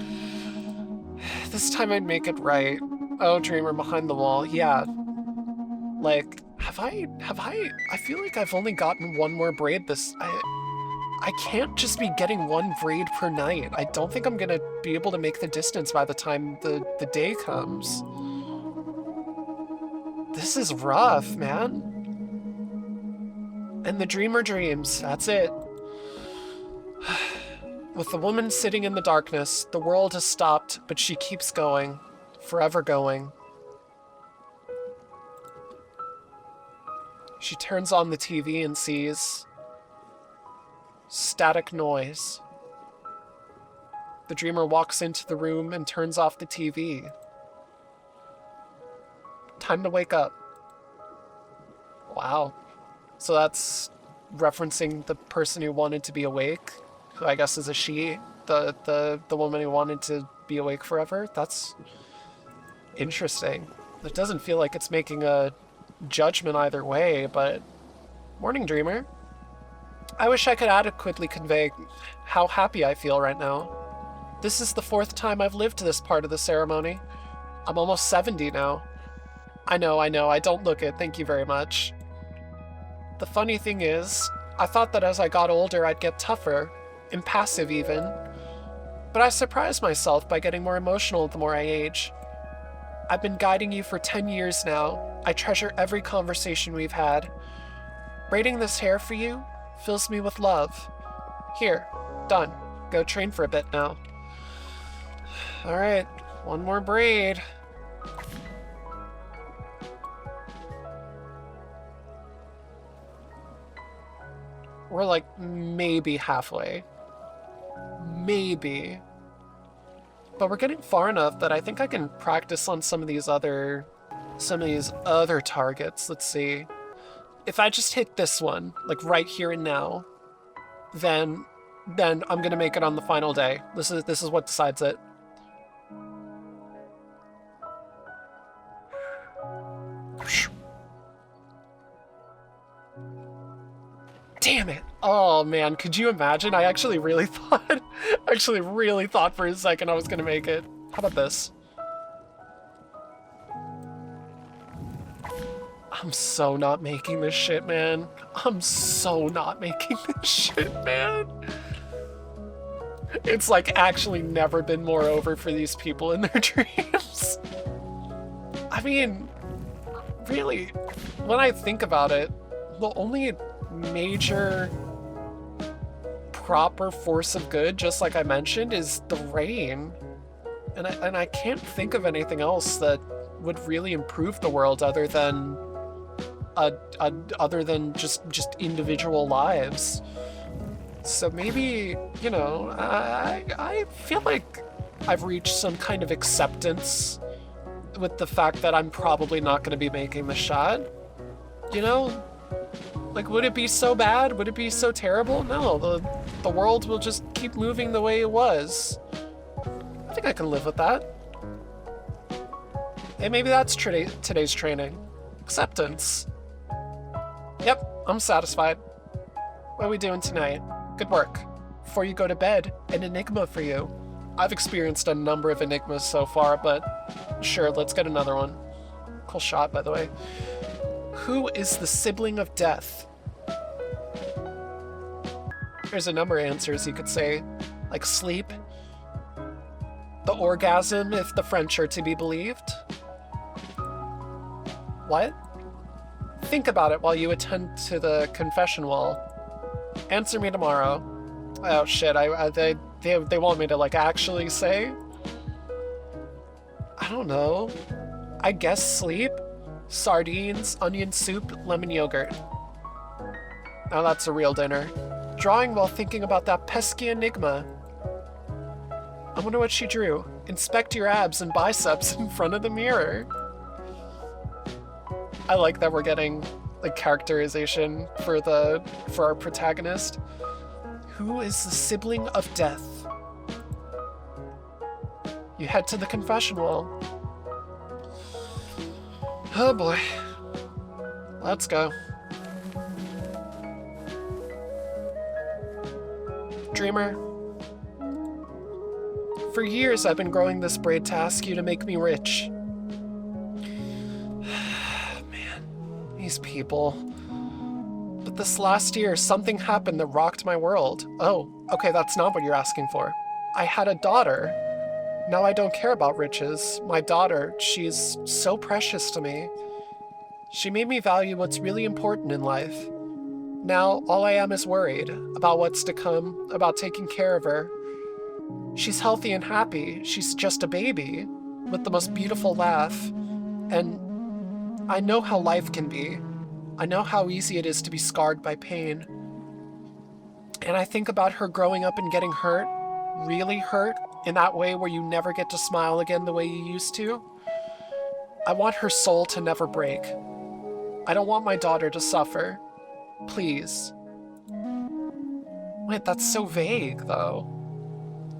Speaker 1: This time I'd make it right. Oh, Dreamer behind the wall. Yeah. Like, I feel like I've only gotten one more braid I can't just be getting one braid per night. I don't think I'm gonna be able to make the distance by the time the day comes. This is rough, man. And the dreamer dreams, that's it. With the woman sitting in the darkness, the world has stopped, but she keeps going, forever going. She turns on the TV and sees static noise. The dreamer walks into the room and turns off the TV. Time to wake up. Wow. So that's referencing the person who wanted to be awake, who I guess is a she, the woman who wanted to be awake forever. That's interesting. It doesn't feel like it's making a judgment either way, but morning, dreamer. I wish I could adequately convey how happy I feel right now. This is the 4th time I've lived this part of the ceremony. I'm almost 70 now. I know, I don't look it, thank you very much. The funny thing is, I thought that as I got older I'd get tougher, impassive even. But I surprised myself by getting more emotional the more I age. I've been guiding you for 10 years now. I treasure every conversation we've had. Braiding this hair for you fills me with love. Here, done. Go train for a bit now. Alright, one more braid. We're like maybe halfway. Maybe. But we're getting far enough that I think I can practice on some of these other targets. Let's see. If I just hit this one, like right here and now, then I'm gonna make it on the final day. This is what decides it. Damn it! Oh man, could you imagine? I actually really thought for a second I was gonna make it. How about this? I'm so not making this shit, man. I'm so not making this shit, man. It's like actually never been more over for these people in their dreams. I mean, really, when I think about it, the only major proper force of good, just like I mentioned, is the rain. And I can't think of anything else that would really improve the world other than just individual lives. So maybe, you know, I feel like I've reached some kind of acceptance with the fact that I'm probably not going to be making the shot. You know? Like, would it be so bad? Would it be so terrible? No, the world will just keep moving the way it was. I think I can live with that. Hey, maybe that's today's training. Acceptance. Yep, I'm satisfied. What are we doing tonight? Good work. Before you go to bed, an enigma for you. I've experienced a number of enigmas so far, but sure, let's get another one. Cool shot, by the way. Who is the sibling of death? There's a number of answers you could say, like sleep, the orgasm if the French are to be believed. What? Think about it while you attend to the confession wall. Answer me tomorrow. Oh shit, they want me to like actually say? I don't know. I guess sleep? Sardines, onion soup, lemon yogurt. Now that's a real dinner. Drawing while thinking about that pesky enigma. I wonder what she drew. Inspect your abs and biceps in front of the mirror. I like that we're getting like characterization for our protagonist. Who is the sibling of death? You head to the confession wall. Oh boy. Let's go. Dreamer. For years I've been growing this braid to ask you to make me rich. Man, these people. But this last year, something happened that rocked my world. Oh, okay, that's not what you're asking for. I had a daughter. Now I don't care about riches. My daughter, she's so precious to me. She made me value what's really important in life. Now, all I am is worried about what's to come, about taking care of her. She's healthy and happy. She's just a baby with the most beautiful laugh. And I know how life can be. I know how easy it is to be scarred by pain. And I think about her growing up and getting hurt, really hurt, in that way where you never get to smile again the way you used to. I want her soul to never break. I don't want my daughter to suffer. Please. Wait, that's so vague, though.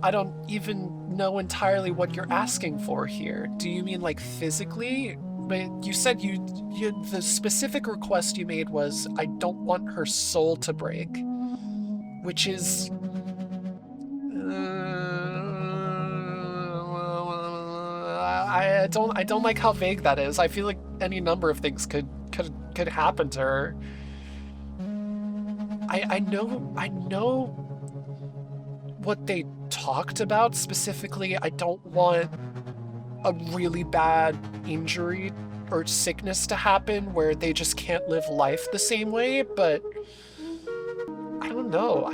Speaker 1: I don't even know entirely what you're asking for here. Do you mean, like, physically? But you said the specific request you made was, I don't want her soul to break. Which is... I don't like how vague that is. I feel like any number of things could happen to her. I know what they talked about specifically. I don't want a really bad injury or sickness to happen where they just can't live life the same way, but I don't know.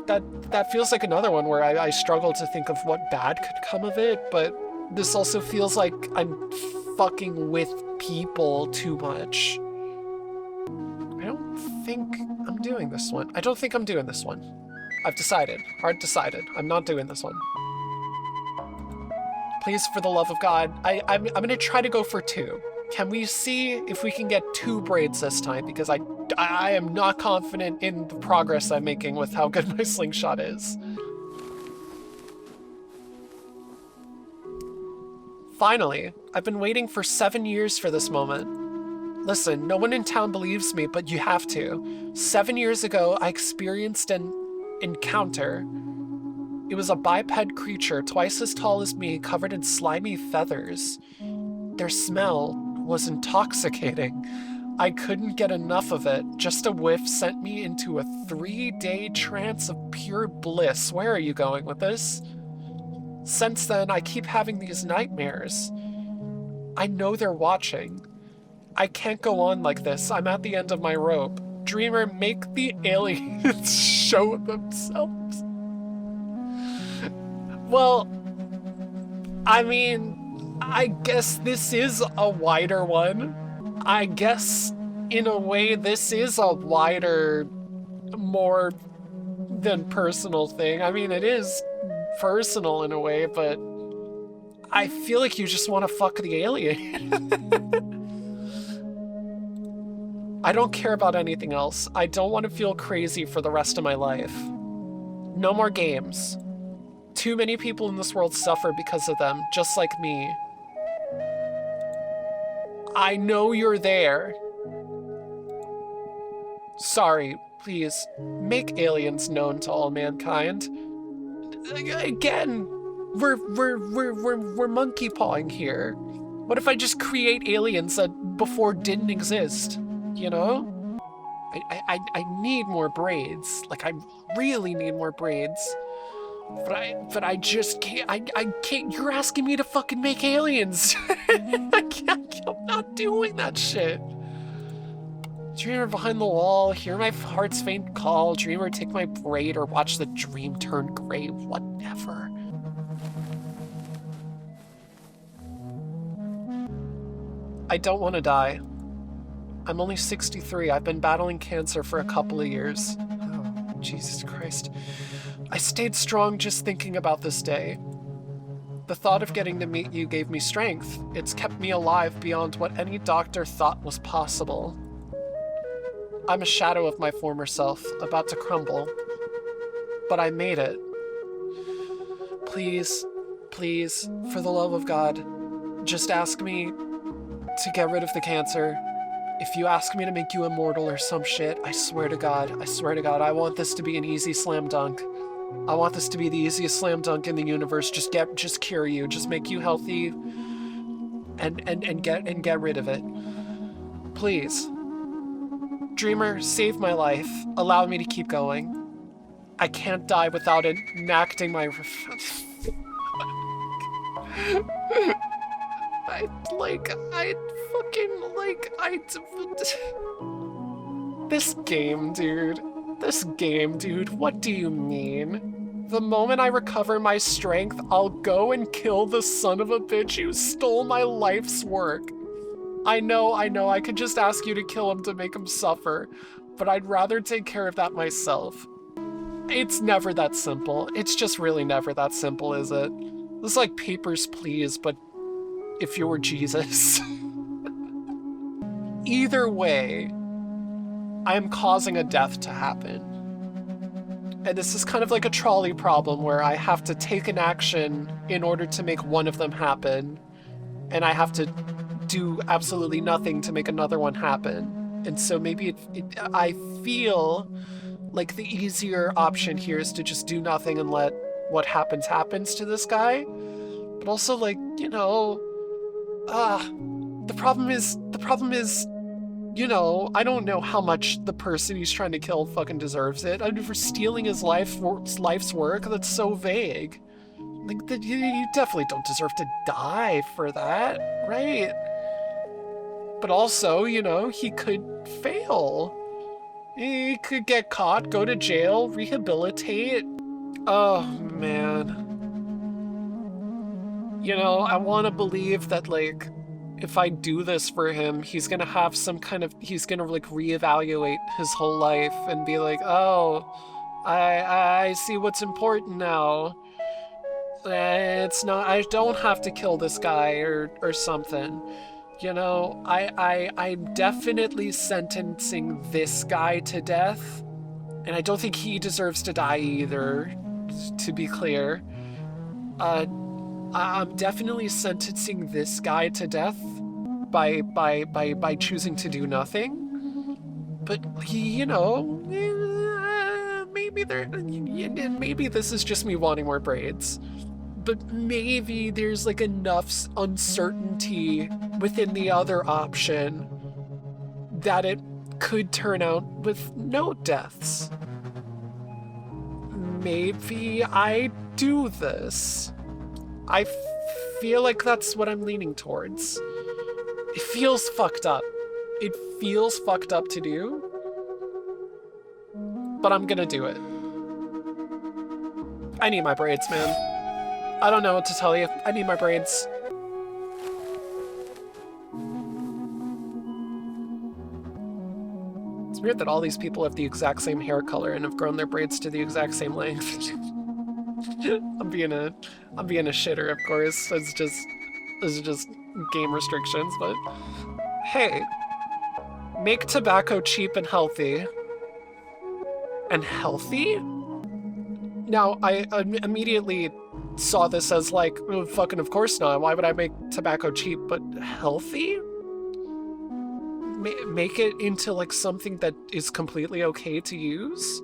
Speaker 1: That feels like another one where I struggle to think of what bad could come of it, but this also feels like I'm fucking with people too much. I don't think I'm doing this one. I don't think I'm doing this one. I've decided. Hard decided. I'm not doing this one. Please, for the love of God, I'm gonna try to go for 2. Can we see if we can get 2 braids this time? Because I am not confident in the progress I'm making with how good my slingshot is. Finally, I've been waiting for 7 years for this moment. Listen, no one in town believes me, but you have to. 7 years ago, I experienced an encounter. It was a biped creature twice as tall as me, covered in slimy feathers. Their smell was intoxicating. I couldn't get enough of it. Just a whiff sent me into a 3-day trance of pure bliss. Where are you going with this? Since then, I keep having these nightmares. I know they're watching. I can't go on like this. I'm at the end of my rope. Dreamer, make the aliens show themselves. Well, I mean, I guess this is a wider one. I guess, in a way, this is a wider, more than personal thing. I mean, it is personal in a way, but I feel like you just want to fuck the alien. I don't care about anything else. I don't want to feel crazy for the rest of my life. No more games. Too many people in this world suffer because of them, just like me. I know you're there. Sorry, please, make aliens known to all mankind. Again, we're monkey pawing here. What if I just create aliens that before didn't exist? You know? I need more braids. Like, I really need more braids. But I just can't. I can't. You're asking me to fucking make aliens. I'm not doing that shit. Dreamer behind the wall, hear my heart's faint call. Dreamer, take my braid or watch the dream turn gray. Whatever. I don't want to die. I'm only 63. I've been battling cancer for a couple of years. Oh, Jesus Christ. I stayed strong just thinking about this day. The thought of getting to meet you gave me strength. It's kept me alive beyond what any doctor thought was possible. I'm a shadow of my former self, about to crumble. But I made it. Please, please, for the love of God, just ask me to get rid of the cancer. If you ask me to make you immortal or some shit, I swear to God, I want this to be an easy slam dunk. I want this to be the easiest slam dunk in the universe. Just cure you, just make you healthy, and get rid of it. Please. Dreamer, save my life. Allow me to keep going. I can't die without enacting my This game, dude, what do you mean? The moment I recover my strength, I'll go and kill the son of a bitch who stole my life's work. I know, I could just ask you to kill him to make him suffer, but I'd rather take care of that myself. It's never that simple. It's just really never that simple, is it? It's like Papers, Please, but if you were Jesus. either way, I am causing a death to happen. And this is kind of like a trolley problem where I have to take an action in order to make one of them happen, and I have to do absolutely nothing to make another one happen. And so maybe I feel like the easier option here is to just do nothing and let what happens to this guy. But also, like, you know, the problem is, you know, I don't know how much the person he's trying to kill fucking deserves it. I mean, for stealing his life's work, that's so vague. Like, you definitely don't deserve to die for that, right? But also, you know, he could fail. He could get caught, go to jail, rehabilitate. Oh, man. You know, I want to believe that, like, if I do this for him, he's gonna have some kind of, he's gonna, like, reevaluate his whole life and be like, oh, I see what's important now. It's not, I don't have to kill this guy or something. You know, I'm definitely sentencing this guy to death, and I don't think he deserves to die either, to be clear. I'm definitely sentencing this guy to death by choosing to do nothing. But you know, maybe this is just me wanting more braids. But maybe there's like enough uncertainty within the other option that it could turn out with no deaths. Maybe I do this. I feel like that's what I'm leaning towards. It feels fucked up. It feels fucked up to do, but I'm gonna do it. I need my braids, man. I don't know what to tell you. I need my braids. It's weird that all these people have the exact same hair color and have grown their braids to the exact same length. I'm being a shitter, of course. This is just game restrictions, but hey, make tobacco cheap and healthy. And healthy? Now, I immediately saw this as like, oh, fucking of course not. Why would I make tobacco cheap? But healthy? Make it into like something that is completely okay to use?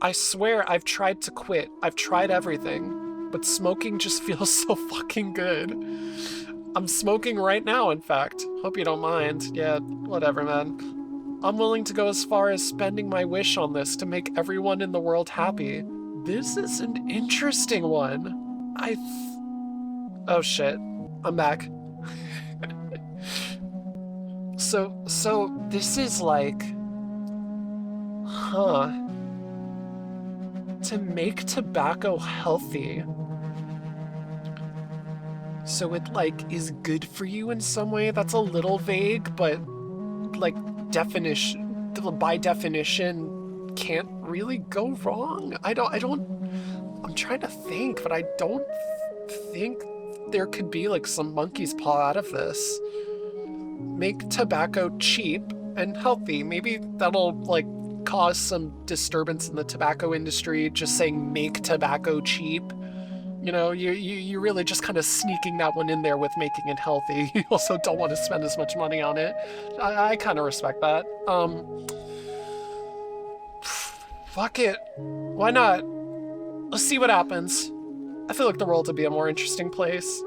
Speaker 1: I swear I've tried to quit. I've tried everything, but smoking just feels so fucking good. I'm smoking right now, in fact. Hope you don't mind. Yeah, whatever, man. I'm willing to go as far as spending my wish on this to make everyone in the world happy. This is an interesting one. Oh shit. I'm back. So this is like... Huh. To make tobacco healthy. So it, like, is good for you in some way? That's a little vague, but, like, by definition, can't really go wrong? I'm trying to think, but I don't think there could be, like, some monkey's paw out of this. Make tobacco cheap and healthy. Maybe that'll, like, cause some disturbance in the tobacco industry, just saying make tobacco cheap. You know, you're really just kind of sneaking that one in there with making it healthy. You also don't want to spend as much money on it. I kind of respect that. Fuck it. Why not? Let's see what happens. I feel like the world would be a more interesting place.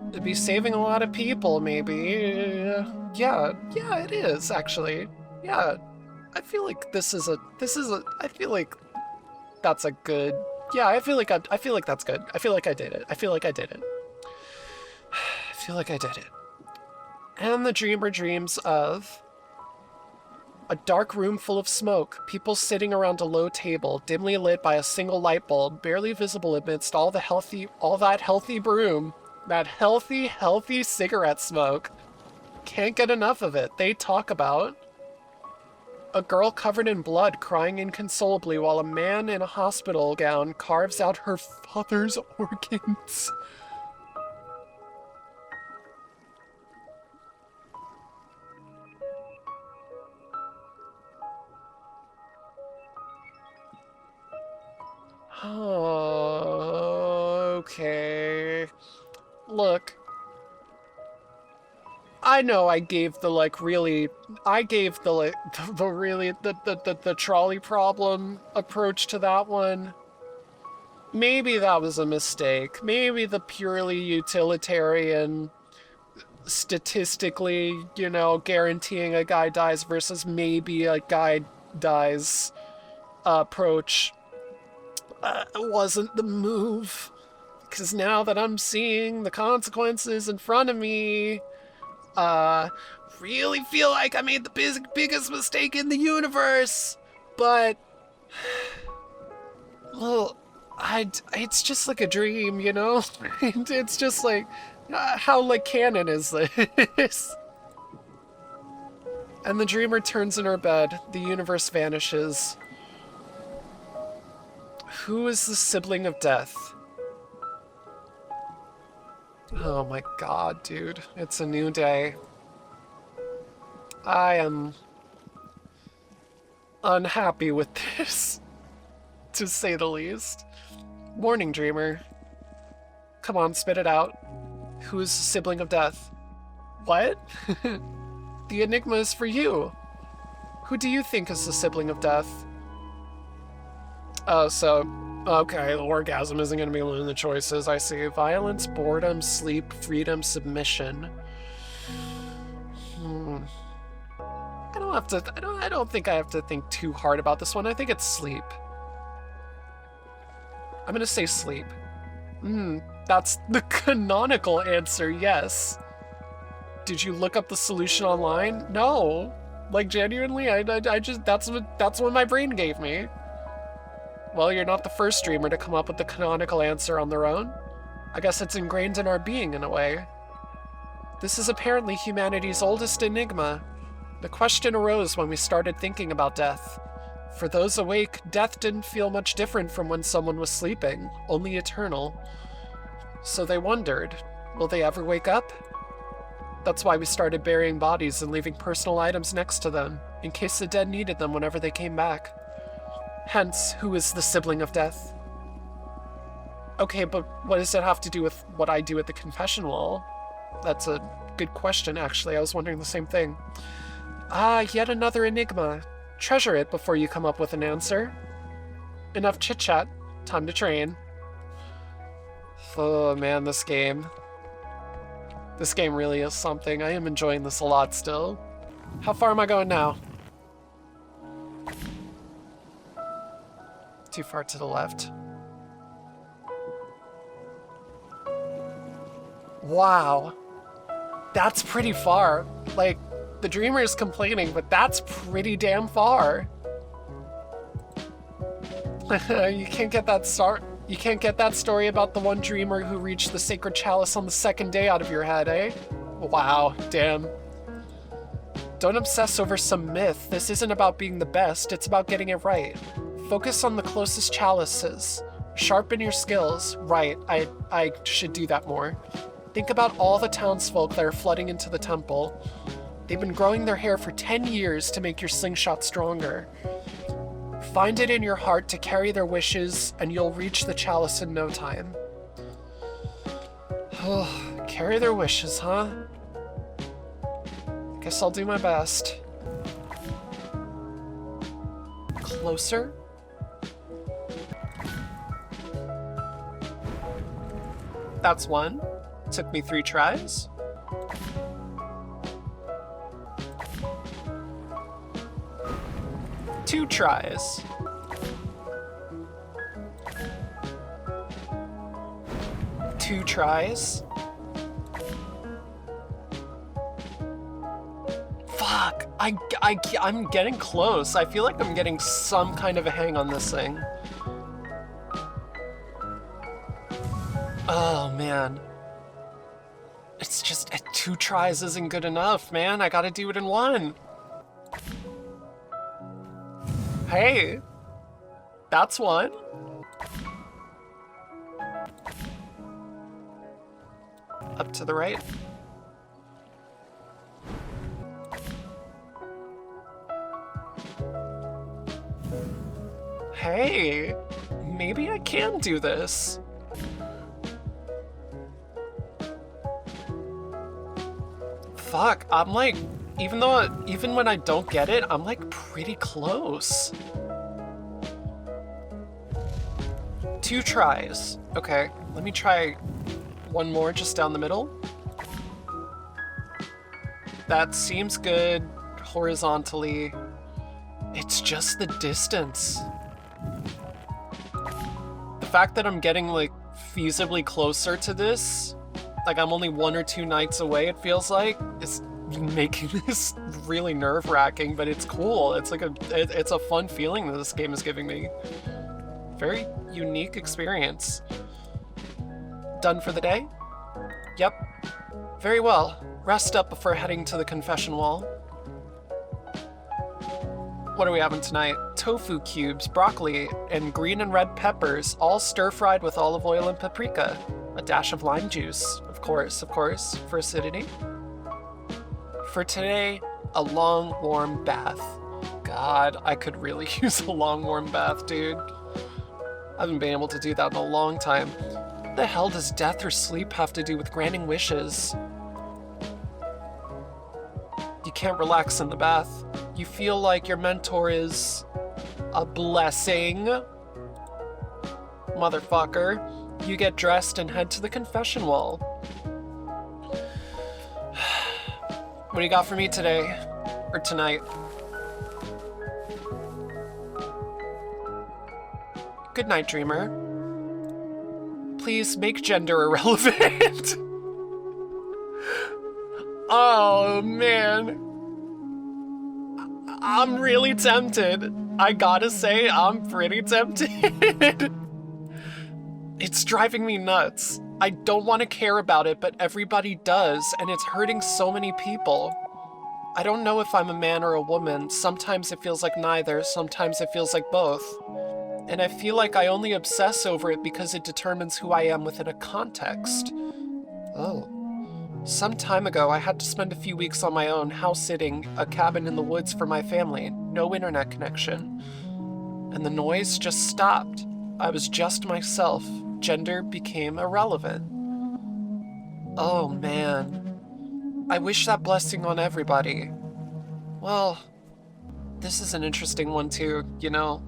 Speaker 1: It'd be saving a lot of people, maybe. Yeah, it is, actually. Yeah. I feel like I feel like that's a good, yeah, I feel like that's good. I feel like I did it. I feel like I did it. And the dreamer dreams of a dark room full of smoke, people sitting around a low table, dimly lit by a single light bulb, barely visible amidst all that healthy broom, that healthy cigarette smoke. Can't get enough of it. They talk about a girl covered in blood crying inconsolably while a man in a hospital gown carves out her father's organs. Oh, okay. Look, I know I gave the like really, I gave the like the really the trolley problem approach to that one. Maybe that was a mistake. Maybe the purely utilitarian, statistically, guaranteeing a guy dies versus maybe a guy dies approach wasn't the move. Because now that I'm seeing the consequences in front of me, really feel like I made the biggest mistake in the universe. But, well, it's just like a dream, you know? It's just like, how like canon is this? And the dreamer turns in her bed. The universe vanishes. Who is the sibling of death? Oh my god, dude. It's a new day. I am unhappy with this, to say the least. Morning, dreamer. Come on, spit it out. Who is the sibling of death? What? The enigma is for you. Who do you think is the sibling of death? Oh, so, okay, the orgasm isn't going to be one of the choices. I see. Violence, boredom, sleep, freedom, submission. I don't think I have to think too hard about this one. I think it's sleep. I'm going to say sleep. That's the canonical answer, yes. Did you look up the solution online? No. Like, genuinely, I just, that's what my brain gave me. Well, you're not the first dreamer to come up with the canonical answer on their own. I guess it's ingrained in our being in a way. This is apparently humanity's oldest enigma. The question arose when we started thinking about death. For those awake, death didn't feel much different from when someone was sleeping, only eternal. So they wondered, will they ever wake up? That's why we started burying bodies and leaving personal items next to them, in case the dead needed them whenever they came back. Hence, who is the sibling of death? Okay, but what does it have to do with what I do at the confessional? That's a good question, actually. I was wondering the same thing. Ah, yet another enigma. Treasure it before you come up with an answer. Enough chit-chat. Time to train. Oh man, this game. This game really is something. I am enjoying this a lot still. How far am I going now? Too far to the left. Wow. That's pretty far. Like, the dreamer is complaining, but that's pretty damn far. You can't get that story about the one dreamer who reached the sacred chalice on the second day out of your head, eh? Wow, damn. Don't obsess over some myth. This isn't about being the best, it's about getting it right. Focus on the closest chalices. Sharpen your skills. Right, I should do that more. Think about all the townsfolk that are flooding into the temple. They've been growing their hair for 10 years to make your slingshot stronger. Find it in your heart to carry their wishes, and you'll reach the chalice in no time. Carry their wishes, huh? Guess I'll do my best. Closer? That's one. Took me 3 tries. Two tries. Two tries. Fuck, I'm getting close. I feel like I'm getting some kind of a hang on this thing. Oh man. It's just 2 tries isn't good enough, man. I gotta do it in 1. Hey, that's 1. Up to the right. Hey, maybe I can do this. Fuck, I'm like, even when I don't get it, I'm like pretty close. 2 tries. Okay, let me try one more just down the middle. That seems good horizontally. It's just the distance. The fact that I'm getting like feasibly closer to this, like I'm only 1 or 2 nights away, it feels like, is making this really nerve-wracking, but it's cool. It's like it's a fun feeling that this game is giving me. Very unique experience. Done for the day? Yep. Very well. Rest up before heading to the confession wall. What are we having tonight? Tofu cubes, broccoli, and green and red peppers, all stir-fried with olive oil and paprika. A dash of lime juice, of course, for acidity. For today, a long, warm bath. God, I could really use a long, warm bath, dude. I haven't been able to do that in a long time. What the hell does death or sleep have to do with granting wishes? You can't relax in the bath. You feel like your mentor is a blessing. Motherfucker. You get dressed and head to the confession wall. What do you got for me today? Or tonight? Good night, dreamer. Please make gender irrelevant. Oh, man. I'm really tempted. I gotta say, I'm pretty tempted. It's driving me nuts. I don't want to care about it, but everybody does, and it's hurting so many people. I don't know if I'm a man or a woman. Sometimes it feels like neither, sometimes it feels like both. And I feel like I only obsess over it because it determines who I am within a context. Oh. Some time ago, I had to spend a few weeks on my own, house-sitting, a cabin in the woods for my family, no internet connection. And the noise just stopped. I was just myself. Gender became irrelevant. Oh, man. I wish that blessing on everybody. Well, this is an interesting one too, you know?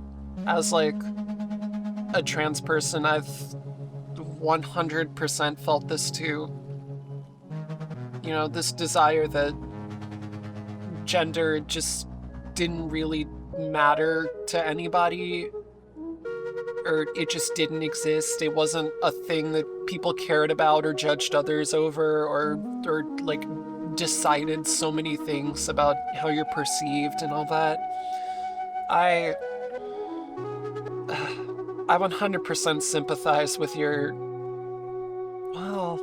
Speaker 1: As like a trans person, I've 100% felt this too. You know, this desire that gender just didn't really matter to anybody, or it just didn't exist. It wasn't a thing that people cared about or judged others over, or like decided so many things about how you're perceived and all that. I 100% sympathize with your, well,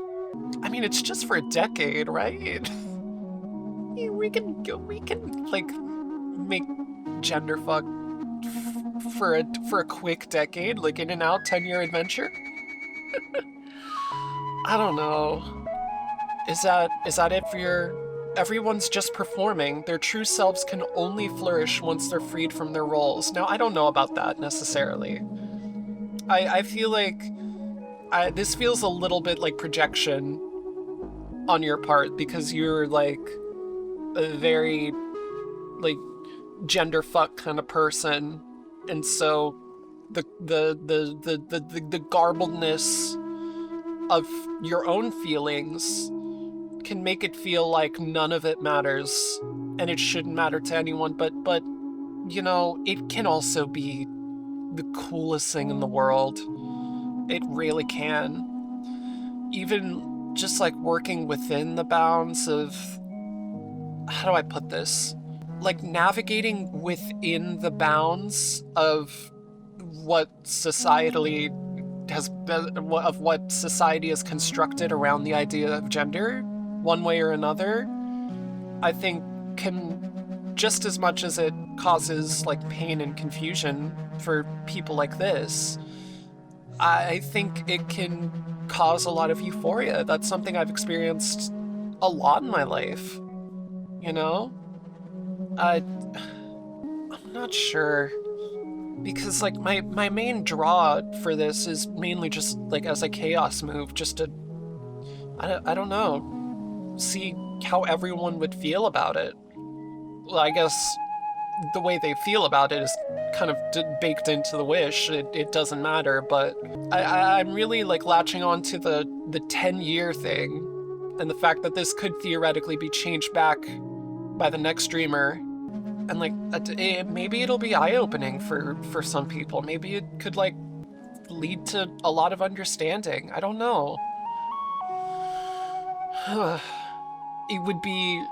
Speaker 1: I mean, it's just for a decade, right? We can like make gender fuck for a quick decade, like in and out 10-year adventure. I don't know. Is that it for your? Everyone's just performing. Their true selves can only flourish once they're freed from their roles. Now, I don't know about that necessarily. I feel like this feels a little bit like projection on your part, because you're like a very like gender fuck kind of person, and so the garbledness of your own feelings can make it feel like none of it matters and it shouldn't matter to anyone, but you know, it can also be the coolest thing in the world. It really can. Even just like working within the bounds of, how do I put this? Like navigating within the bounds of what society has constructed around the idea of gender, one way or another, I think can, just as much as it causes like pain and confusion for people like this, I think it can cause a lot of euphoria. That's something I've experienced a lot in my life, you know? I'm not sure. Because, like, my main draw for this is mainly just, like, as a chaos move, just to, I don't know, see how everyone would feel about it. Well, I guess the way they feel about it is kind of baked into the wish. It doesn't matter, but I'm really, like, latching on to the 10-year thing, and the fact that this could theoretically be changed back by the next streamer. And, like, maybe it'll be eye-opening for some people. Maybe it could, like, lead to a lot of understanding. I don't know. It would be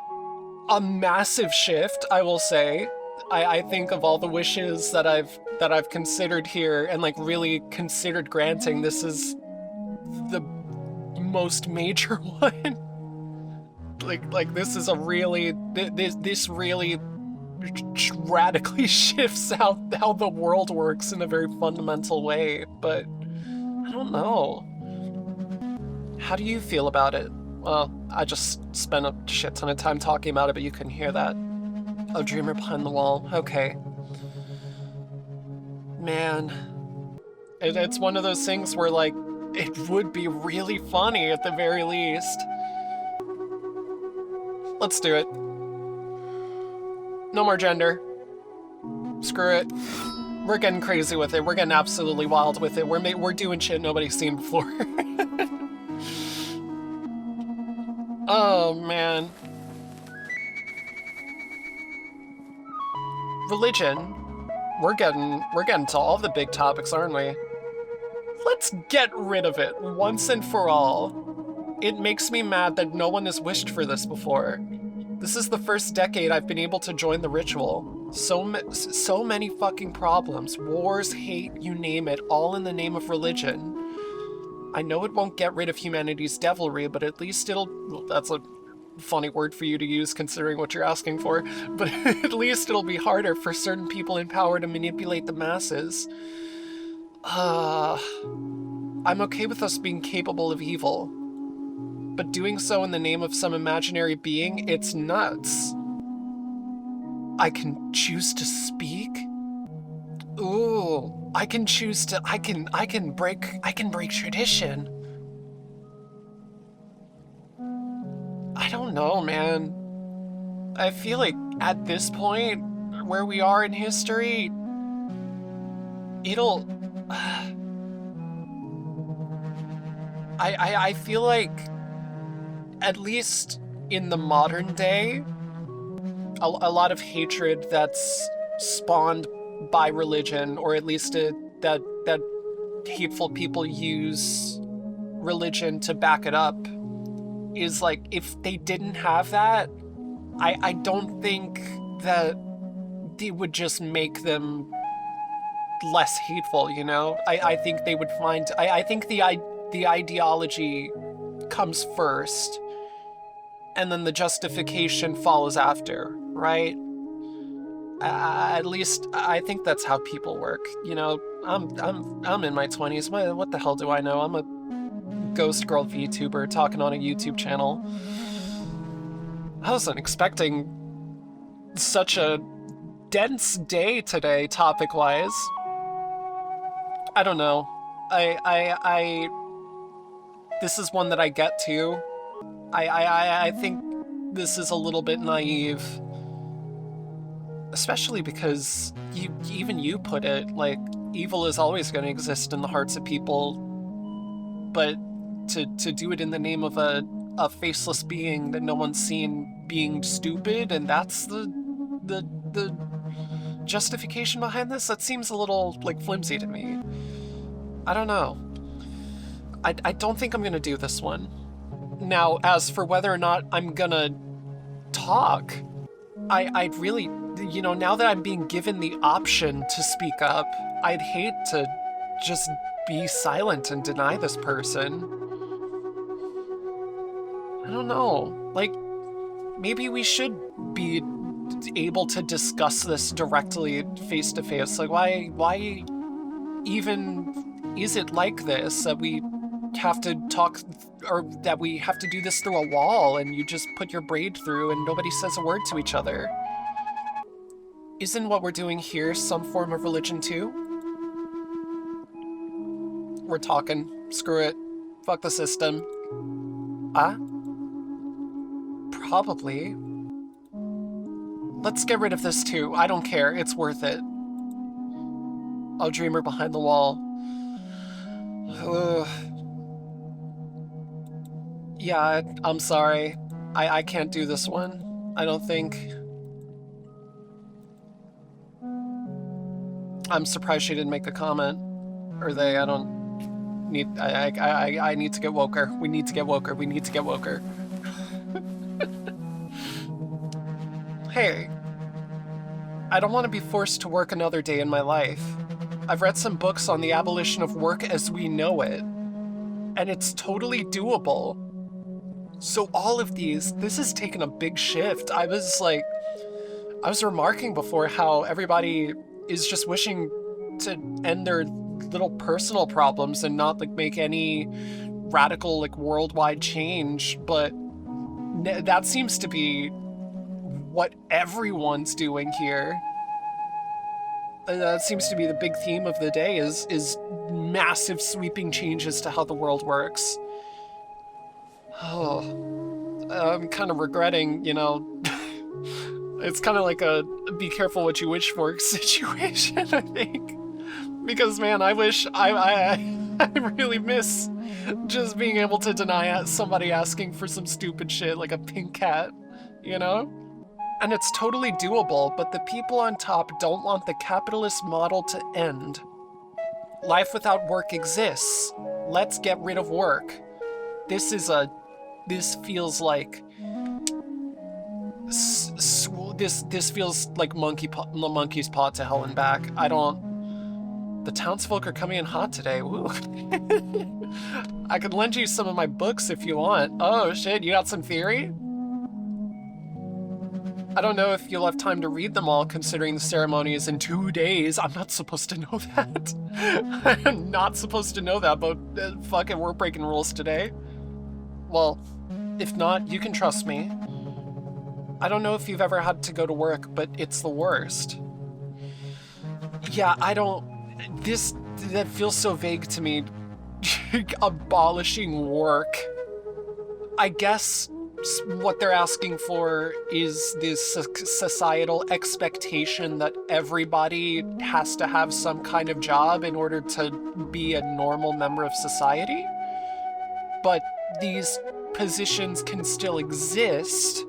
Speaker 1: a massive shift, I will say. I think of all the wishes that I've considered here and, like, really considered granting, this is the most major one. like this is a really, this really radically shifts how the world works in a very fundamental way, but I don't know. How do you feel about it? Well, I just spent a shit ton of time talking about it, but you couldn't hear that. Oh, Dreamer Behind the Wall. Okay. Man. It's one of those things where, like, it would be really funny at the very least. Let's do it. No more gender. Screw it. We're getting crazy with it. We're getting absolutely wild with it. We're doing shit nobody's seen before. Oh, man. Religion. We're getting to all the big topics, aren't we? Let's get rid of it once and for all. It makes me mad that no one has wished for this before. This is the first decade I've been able to join the ritual. So many fucking problems. Wars, hate, you name it, all in the name of religion. I know it won't get rid of humanity's devilry, but at least it'll... Well, that's a funny word for you to use considering what you're asking for, but at least it'll be harder for certain people in power to manipulate the masses. I'm okay with us being capable of evil, but doing so in the name of some imaginary being, it's nuts. I can choose to speak? Ooh, I can choose to, I can break tradition. I don't know, man. I feel like at this point, where we are in history, it'll... I feel like, at least in the modern day, a lot of hatred that's spawned by religion, or at least that hateful people use religion to back it up, is like, if they didn't have that, I don't think that they would just make them less hateful, you know? I think they would find... I think the ideology comes first, and then the justification follows after, right? At least I think that's how people work. You know, I'm in my 20s. What the hell do I know? I'm a ghost girl VTuber talking on a YouTube channel. I wasn't expecting such a dense day today, topic-wise. I don't know. This is one that I get to. I think this is a little bit naive. Especially because even you put it, like, evil is always going to exist in the hearts of people, but to do it in the name of a faceless being that no one's seen being stupid, and that's the justification behind this, that seems a little, like, flimsy to me. I don't know. I don't think I'm gonna do this one. Now, as for whether or not I'm gonna talk, I'd really, you know, now that I'm being given the option to speak up, I'd hate to just be silent and deny this person. I don't know. Like, maybe we should be able to discuss this directly, face to face. Like, why even is it like this, that we have to talk, or that we have to do this through a wall and you just put your braid through and nobody says a word to each other? Isn't what we're doing here some form of religion too? We're talking. Screw it. Fuck the system. Probably. Let's get rid of this too. I don't care. It's worth it. Oh, dreamer behind the wall. Ugh. Yeah, I'm sorry. I can't do this one. I don't think. I'm surprised she didn't make a comment. Or they, I don't need, I need to get woker. We need to get woker. We need to get woker. Hey, I don't want to be forced to work another day in my life. I've read some books on the abolition of work as we know it, and it's totally doable. So all of these, this has taken a big shift. I was remarking before how everybody is just wishing to end their little personal problems and not like make any radical like worldwide change, but that seems to be what everyone's doing here. That seems to be the big theme of the day is massive sweeping changes to how the world works. Oh, I'm kind of regretting, you know, it's kind of like a be careful what you wish for situation, I think. Because man, I wish, I really miss just being able to deny somebody asking for some stupid shit like a pink cat, you know? And it's totally doable, but the people on top don't want the capitalist model to end. Life without work exists. Let's get rid of work. This feels like this feels like monkey's paw to hell and back. The townsfolk are coming in hot today. Woo. I could lend you some of my books if you want. Oh shit, you got some theory? I don't know if you'll have time to read them all, considering the ceremony is in 2 days. I'm not supposed to know that. I'm not supposed to know that, but fuck it, we're breaking rules today. Well, if not, you can trust me. I don't know if you've ever had to go to work, but it's the worst. Yeah, that feels so vague to me. Abolishing work. I guess what they're asking for is this societal expectation that everybody has to have some kind of job in order to be a normal member of society. But these positions can still exist.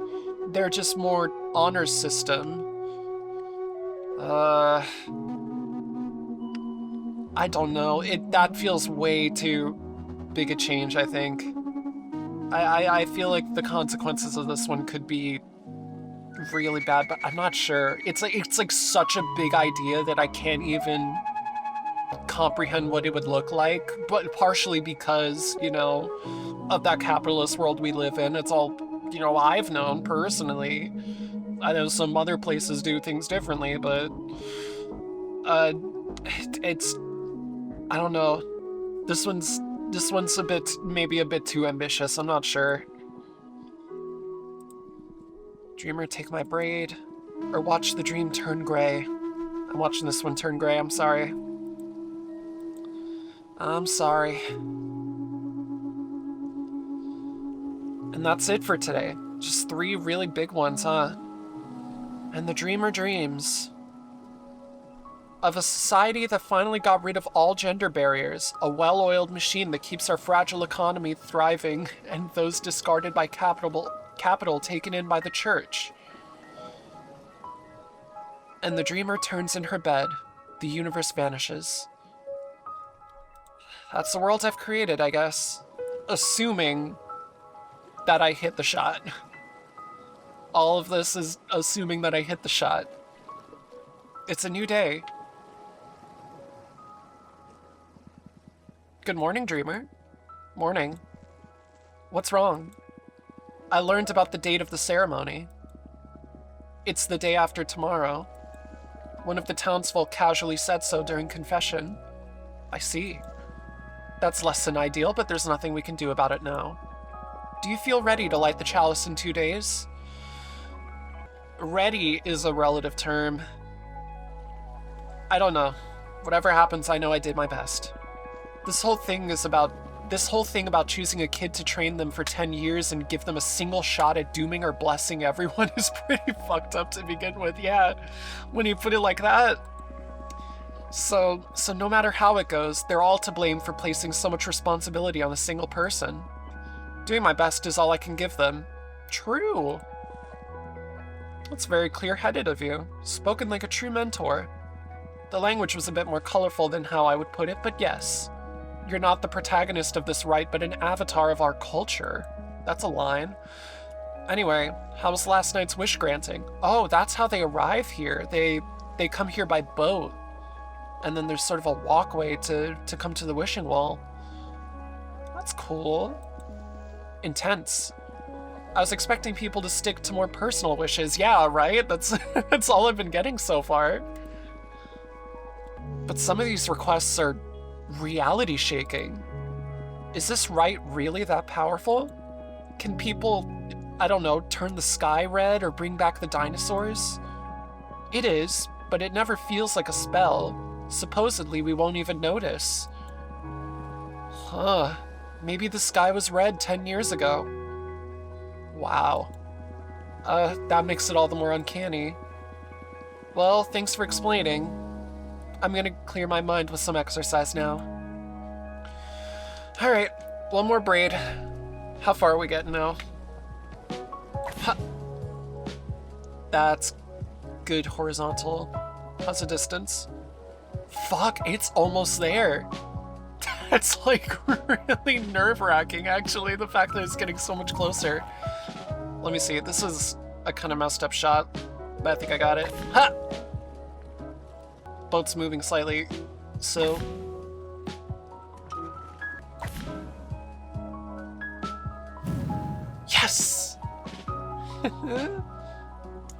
Speaker 1: They're just more honor system. I don't know. That feels way too big a change, I think. I feel like the consequences of this one could be really bad, but I'm not sure. It's like such a big idea that I can't even comprehend what it would look like, but partially because, you know, of that capitalist world we live in. It's all, you know, I've known personally. I know some other places do things differently, but it's, I don't know. This one's maybe a bit too ambitious, I'm not sure. Dreamer, take my braid. Or watch the dream turn gray. I'm watching this one turn gray, I'm sorry. I'm sorry. And that's it for today. Just 3 really big ones, huh? And the dreamer dreams of a society that finally got rid of all gender barriers, a well-oiled machine that keeps our fragile economy thriving, and those discarded by capital taken in by the church. And the dreamer turns in her bed. The universe vanishes. That's the world I've created, I guess. Assuming that I hit the shot. All of this is assuming that I hit the shot. It's a new day. Good morning, dreamer. Morning. What's wrong? I learned about the date of the ceremony. It's the day after tomorrow. One of the townsfolk casually said so during confession. I see. That's less than ideal, but there's nothing we can do about it now. Do you feel ready to light the chalice in 2 days? Ready is a relative term. I don't know. Whatever happens, I know I did my best. This whole thing about choosing a kid to train them for 10 years and give them a single shot at dooming or blessing everyone is pretty fucked up to begin with, yeah. When you put it like that. So no matter how it goes, they're all to blame for placing so much responsibility on a single person. Doing my best is all I can give them. True. That's very clear-headed of you. Spoken like a true mentor. The language was a bit more colorful than how I would put it, but yes. You're not the protagonist of this rite, but an avatar of our culture. That's a line. Anyway, how was last night's wish granting? Oh, that's how they arrive here. They come here by boat. And then there's sort of a walkway to come to the wishing wall. That's cool. Intense. I was expecting people to stick to more personal wishes. Yeah, right? That's all I've been getting so far. But some of these requests are reality shaking. Is this rite really that powerful? Can people, I don't know, turn the sky red or bring back the dinosaurs? It is, but it never feels like a spell. Supposedly, we won't even notice. Huh. Maybe the sky was red 10 years ago. Wow. That makes it all the more uncanny. Well, thanks for explaining. I'm gonna clear my mind with some exercise now. Alright, one more braid. How far are we getting now? Ha. That's good horizontal. How's the distance? Fuck, it's almost there. That's like really nerve-wracking, actually, the fact that it's getting so much closer. Let me see, this is a kind of messed up shot, but I think I got it. Ha! Boat's moving slightly, so... Yes!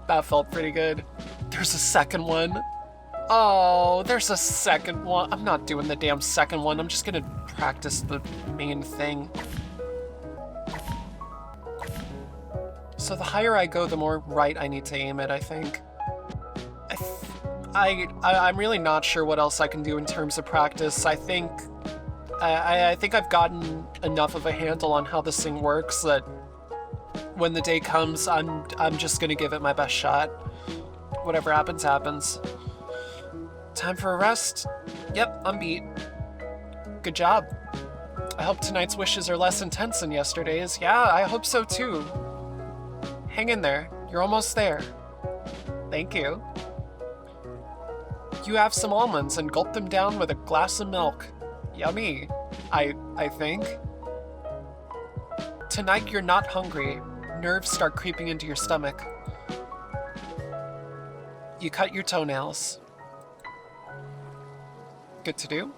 Speaker 1: That felt pretty good. There's a second one. Oh, there's a second one. I'm not doing the damn second one. I'm just gonna practice the main thing. So the higher I go, the more right I need to aim it, I think. I'm really not sure what else I can do in terms of practice. I think I've gotten enough of a handle on how this thing works that when the day comes, I'm just gonna give it my best shot. Whatever happens, happens. Time for a rest? Yep, I'm beat. Good job. I hope tonight's wishes are less intense than yesterday's. Yeah, I hope so too. Hang in there. You're almost there. Thank you. You have some almonds and gulp them down with a glass of milk. Yummy, I think. Tonight you're not hungry. Nerves start creeping into your stomach. You cut your toenails. Good to do.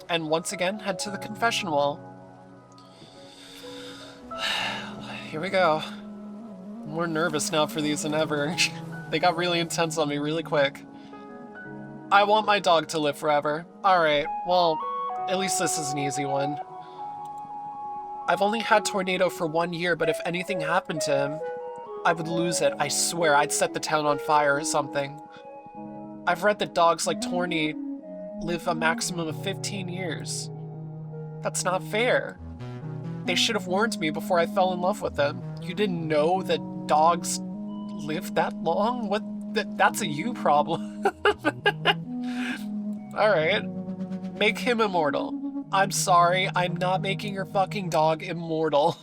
Speaker 1: And once again, head to the confession wall. Here we go. I'm more nervous now for these than ever. They got really intense on me really quick. I want my dog to live forever. Alright, well, at least this is an easy one. I've only had Tornado for 1 year, but if anything happened to him, I would lose it. I swear, I'd set the town on fire or something. I've read that dogs like Torny live a maximum of 15 years. That's not fair. They should have warned me before I fell in love with them. You didn't know that dogs live that long? What? That's a you problem. Alright. Make him immortal. I'm sorry, I'm not making your fucking dog immortal.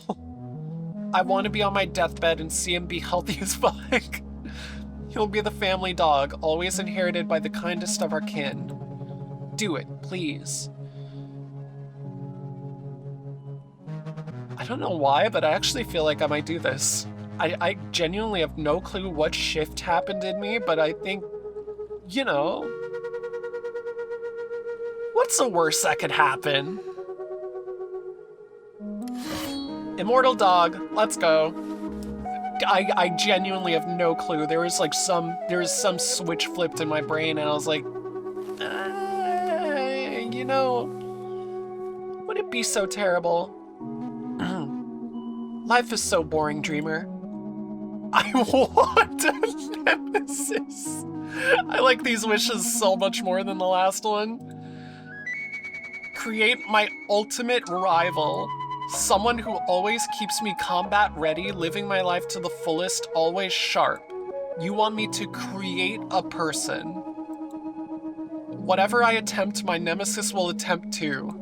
Speaker 1: I want to be on my deathbed and see him be healthy as fuck. He'll be the family dog, always inherited by the kindest of our kin. Do it, please. I don't know why, but I actually feel like I might do this. I genuinely have no clue what shift happened in me, but I think, you know, what's the worst that could happen? Immortal dog, let's go. I genuinely have no clue. There was some switch flipped in my brain and I was like, you know, would it be so terrible? Life is so boring, dreamer. I want a nemesis. I like these wishes so much more than the last one. Create my ultimate rival. Someone who always keeps me combat ready, living my life to the fullest, always sharp. You want me to create a person. Whatever I attempt, my nemesis will attempt too.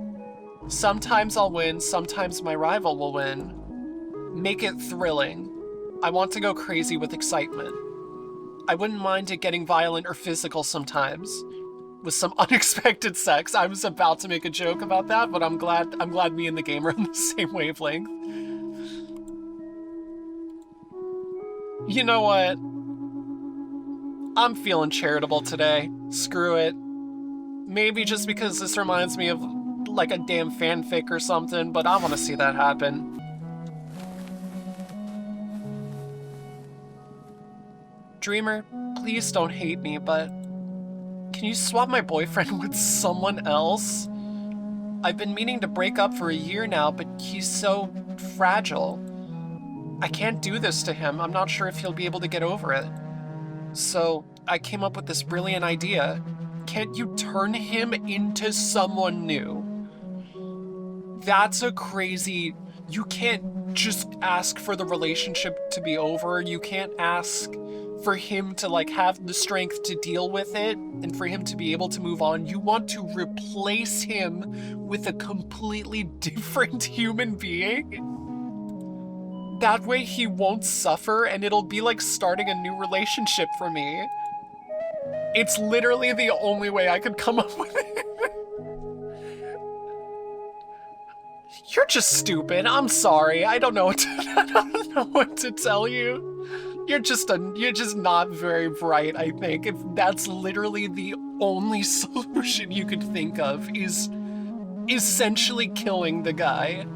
Speaker 1: Sometimes I'll win, sometimes my rival will win. Make it thrilling. I want to go crazy with excitement. I wouldn't mind it getting violent or physical sometimes. With some unexpected sex. I was about to make a joke about that, but I'm glad me and the game are on the same wavelength. You know what? I'm feeling charitable today. Screw it. Maybe just because this reminds me of like a damn fanfic or something, but I want to see that happen. Dreamer, please don't hate me, but can you swap my boyfriend with someone else? I've been meaning to break up for a year now, but he's so fragile. I can't do this to him. I'm not sure if he'll be able to get over it. So I came up with this brilliant idea. Can't you turn him into someone new? That's a crazy... You can't just ask for the relationship to be over. You can't ask for him to like have the strength to deal with it and for him to be able to move on. You want to replace him with a completely different human being. That way he won't suffer and it'll be like starting a new relationship for me. It's literally the only way I could come up with it. You're just stupid. I'm sorry. I don't know what to tell you. You're just not very bright, I think. If that's literally the only solution you could think of is essentially killing the guy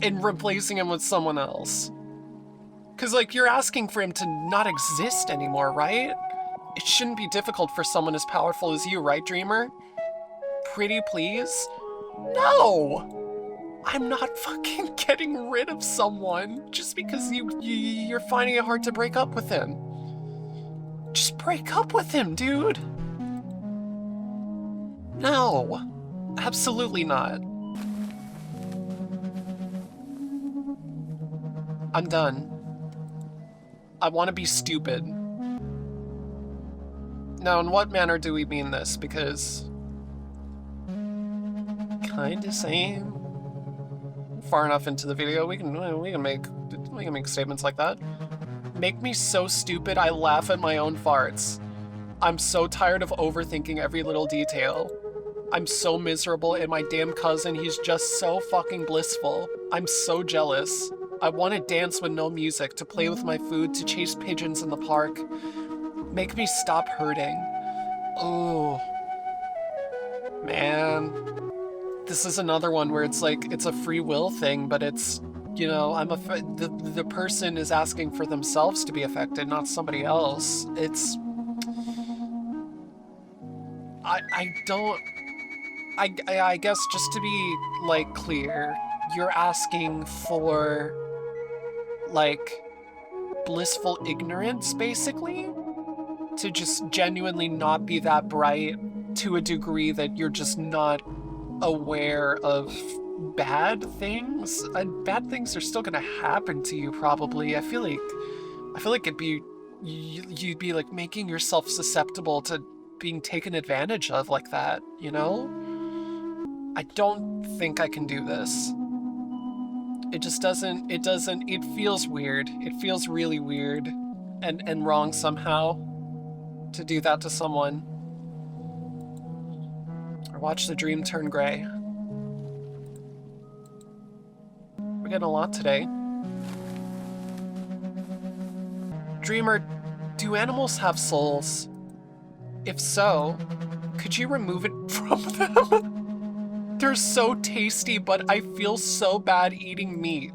Speaker 1: and replacing him with someone else. Cause like you're asking for him to not exist anymore, right? It shouldn't be difficult for someone as powerful as you, right, Dreamer? Pretty please? No! I'm not fucking getting rid of someone just because you're finding it hard to break up with him. Just break up with him, dude. No, absolutely not. I'm done. I want to be stupid. Now, in what manner do we mean this? Because... kinda same. Far enough into the video, we can make statements like that. Make me so stupid I laugh at my own farts. I'm so tired of overthinking every little detail. I'm so miserable, and my damn cousin, he's just so fucking blissful. I'm so jealous. I want to dance with no music, to play with my food, to chase pigeons in the park. Make me stop hurting. Oh, man. This is another one where it's like, it's a free will thing, but it's, you know, the person is asking for themselves to be affected, not somebody else. It's... I guess just to be, like, clear, you're asking for, like, blissful ignorance, basically? To just genuinely not be that bright to a degree that you're just not aware of bad things. Bad things are still gonna happen to you, probably. I feel like it'd be... you'd be, like, making yourself susceptible to being taken advantage of like that, you know? I don't think I can do this. It just doesn't, it feels weird. It feels really weird and wrong somehow to do that to someone. Or watch the dream turn gray. We're getting a lot today. Dreamer, do animals have souls? If so, could you remove it from them? They're so tasty, but I feel so bad eating meat.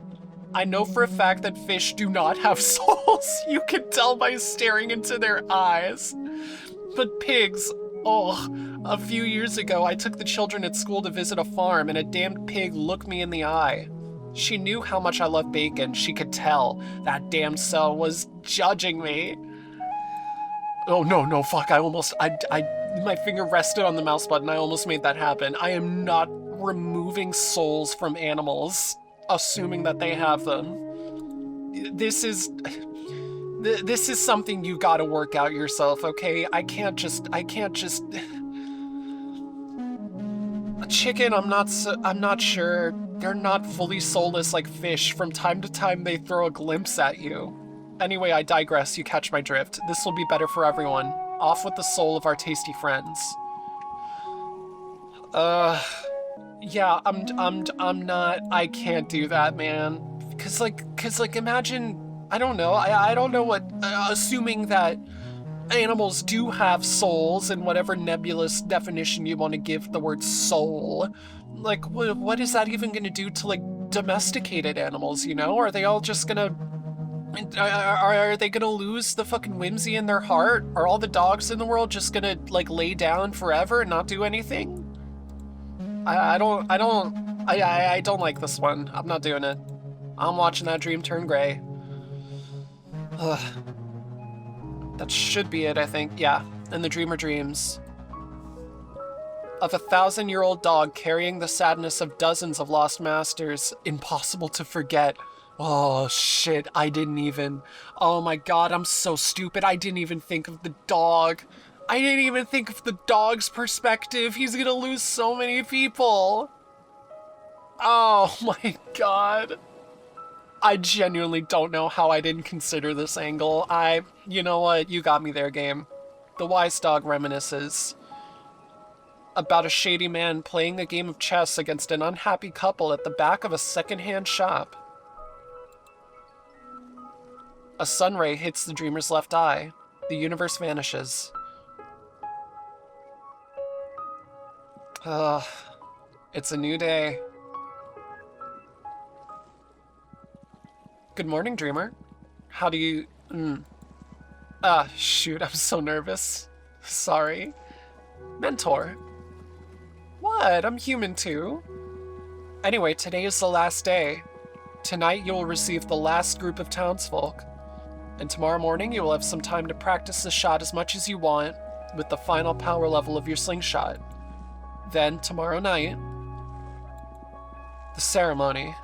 Speaker 1: I know for a fact that fish do not have souls. You can tell by staring into their eyes. But pigs, oh, a few years ago I took the children at school to visit a farm and a damned pig looked me in the eye. She knew how much I love bacon. She could tell. That damn sow was judging me. Oh no, no, fuck, my finger rested on the mouse button, I almost made that happen. I am not removing souls from animals, assuming that they have them. This is something you gotta work out yourself, okay? I can't just... A chicken, I'm not sure. They're not fully soulless like fish. From time to time, they throw a glimpse at you. Anyway, I digress. You catch my drift. This will be better for everyone. Off with the soul of our tasty friends. Yeah, I'm not. I can't do that, man. Cause like, imagine. I don't know. I don't know what. Assuming that animals do have souls in whatever nebulous definition you want to give the word soul. Like, what is that even going to do to, like, domesticated animals, you know? Are they all just going to... Are they going to lose the fucking whimsy in their heart? Are all the dogs in the world just going to, like, lay down forever and not do anything? I don't like this one. I'm not doing it. I'm watching that dream turn gray. Ugh. That should be it, I think. Yeah, and the dreamer dreams of a 1,000-year-old dog carrying the sadness of dozens of lost masters, impossible to forget. Oh shit, I didn't even... Oh my god, I'm so stupid. I didn't even think of the dog. I didn't even think of the dog's perspective. He's gonna lose so many people. Oh my god. I genuinely don't know how I didn't consider this angle. You know what? You got me there, game. The wise dog reminisces about a shady man playing a game of chess against an unhappy couple at the back of a second-hand shop. A sunray hits the dreamer's left eye. The universe vanishes. It's a new day. Good morning, dreamer. How do you... shoot, I'm so nervous. Sorry. Mentor. What? I'm human too. Anyway, today is the last day. Tonight you will receive the last group of townsfolk. And tomorrow morning you will have some time to practice the shot as much as you want with the final power level of your slingshot. Then, tomorrow night, the ceremony.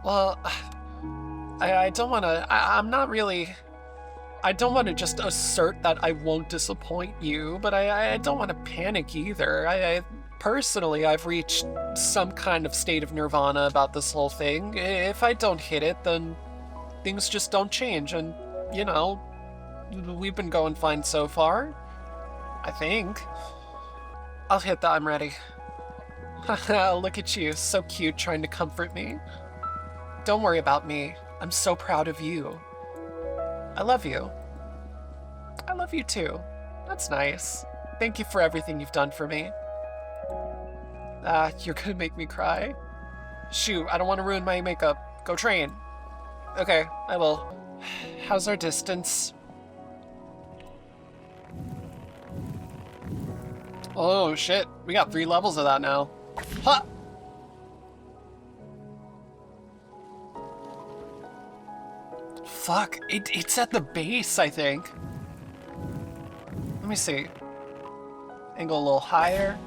Speaker 1: Well, I don't want to... I'm not really... I don't want to just assert that I won't disappoint you, but I don't want to panic either. Personally, I've reached some kind of state of nirvana about this whole thing. If I don't hit it, then things just don't change, and, you know, we've been going fine so far. I think. I'll hit that, I'm ready. Haha, look at you, so cute trying to comfort me. Don't worry about me. I'm so proud of you. I love you. I love you too. That's nice. Thank you for everything you've done for me. You're gonna make me cry. Shoot, I don't want to ruin my makeup. Go train. Okay, I will. How's our distance? Oh shit, we got 3 levels of that now. Ha! Fuck, it's at the base, I think. Let me see. Angle a little higher.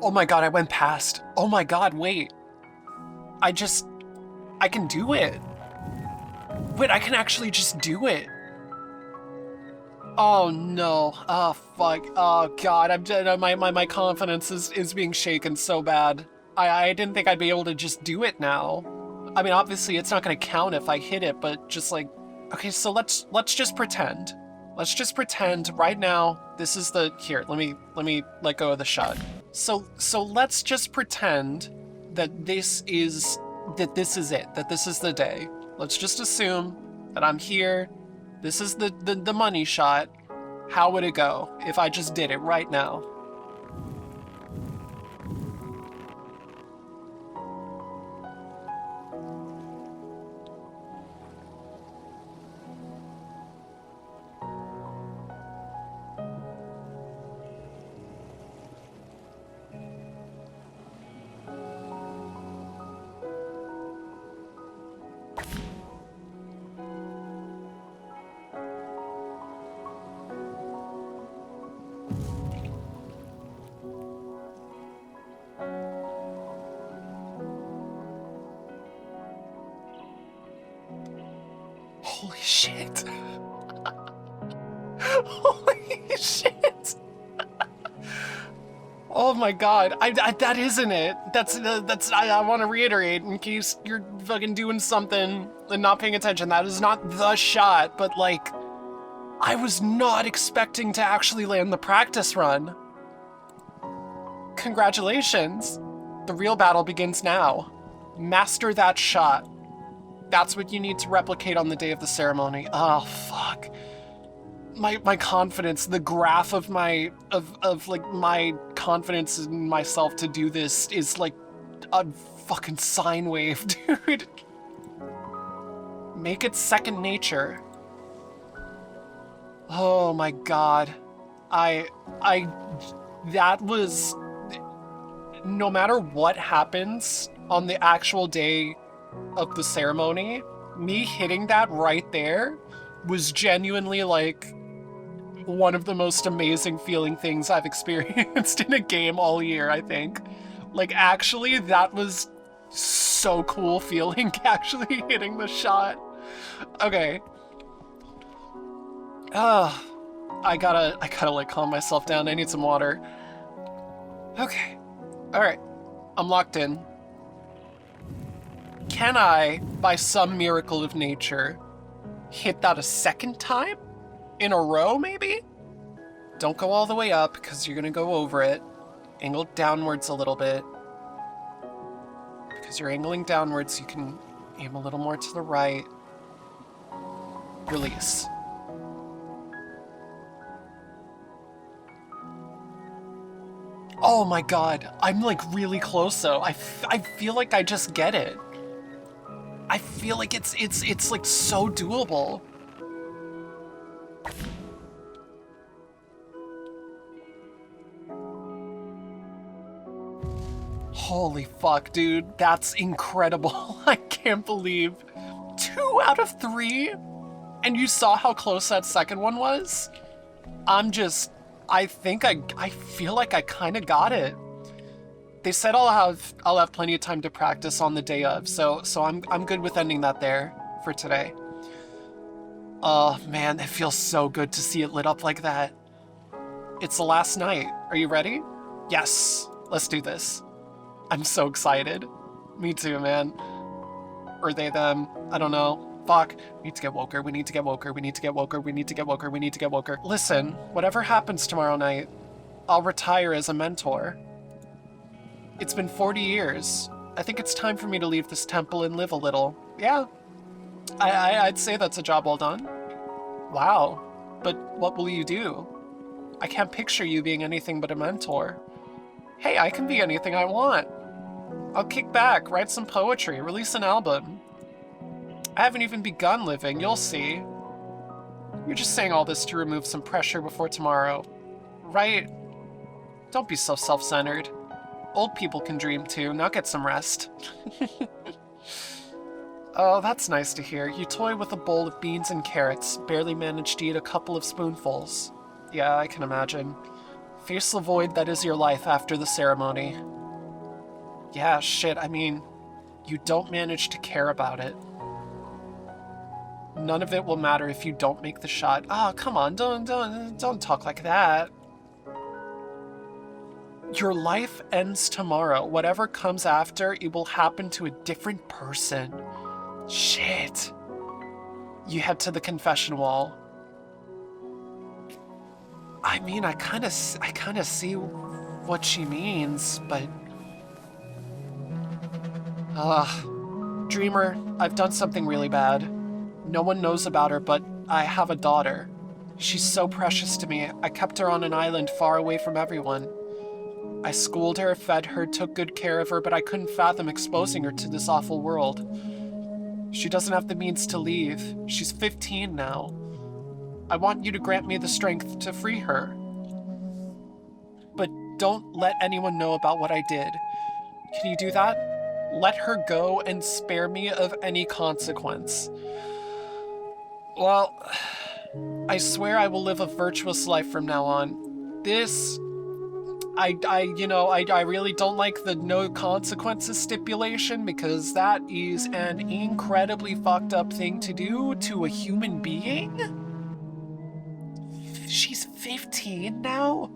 Speaker 1: Oh my god, I went past. Oh my god, wait. I can do it. Wait, I can actually just do it. Oh no. Oh fuck. Oh god, I'm dead. My confidence is being shaken so bad. I didn't think I'd be able to just do it now. I mean, obviously it's not gonna count if I hit it, but just like, okay, so let's just pretend. Let's just pretend right now this is the... Here, let me let go of the shot. So let's just pretend that this is it, that this is the day. Let's just assume that I'm here. This is the money shot. How would it go if I just did it right now? shit. Holy shit. Oh my god, that isn't it. I want to reiterate in case you're fucking doing something and not paying attention. That is not the shot, but like, I was not expecting to actually land the practice run. Congratulations. The real battle begins now. Master that shot. That's what you need to replicate on the day of the ceremony. Oh, fuck. My confidence, the graph of my confidence in myself to do this is like a fucking sine wave, dude. Make it second nature. Oh my god. That was, no matter what happens on the actual day of the ceremony, me hitting that right there was genuinely like one of the most amazing feeling things I've experienced in a game all year, I think. Like, actually, that was so cool feeling, actually hitting the shot. Okay. I gotta like calm myself down. I need some water. Okay. Alright. I'm locked in. Can I, by some miracle of nature, hit that a second time? In a row, maybe? Don't go all the way up, because you're gonna go over it. Angle downwards a little bit. Because you're angling downwards, you can aim a little more to the right. Release. Oh my god, I'm like really close though. I feel like I just get it. I feel like it's like so doable. Holy fuck, dude. That's incredible. I can't believe 2 out of 3? And you saw how close that second one was? I feel like I kind of got it. They said I'll have plenty of time to practice on the day of, so I'm good with ending that there for today. Oh man, it feels so good to see it lit up like that. It's the last night. Are you ready? Yes, let's do this. I'm so excited. Me too, man. Or they, them, I don't know. Fuck. We need to get woker, we need to get woker, we need to get woker, we need to get woker, we need to get woker. Listen, whatever happens tomorrow night, I'll retire as a mentor. It's been 40 years. I think it's time for me to leave this temple and live a little. Yeah. I'd say that's a job well done. Wow. But what will you do? I can't picture you being anything but a mentor. Hey, I can be anything I want. I'll kick back, write some poetry, release an album. I haven't even begun living, you'll see. You're just saying all this to remove some pressure before tomorrow, right? Don't be so self-centered. Old people can dream too, now get some rest. Oh, that's nice to hear. You toy with a bowl of beans and carrots, barely manage to eat a couple of spoonfuls. Yeah, I can imagine. Face the void that is your life after the ceremony. Yeah, shit, I mean, you don't manage to care about it. None of it will matter if you don't make the shot. Oh, come on, don't talk like that. Your life ends tomorrow. Whatever comes after, it will happen to a different person. Shit. You head to the confession wall. I mean, I kind of see what she means, but... Dreamer, I've done something really bad. No one knows about her, but I have a daughter. She's so precious to me. I kept her on an island far away from everyone. I schooled her, fed her, took good care of her, but I couldn't fathom exposing her to this awful world. She doesn't have the means to leave. She's 15 now. I want you to grant me the strength to free her. But don't let anyone know about what I did. Can you do that? Let her go and spare me of any consequence. Well, I swear I will live a virtuous life from now on. This I really don't like the no consequences stipulation because that is an incredibly fucked up thing to do to a human being. She's 15 now?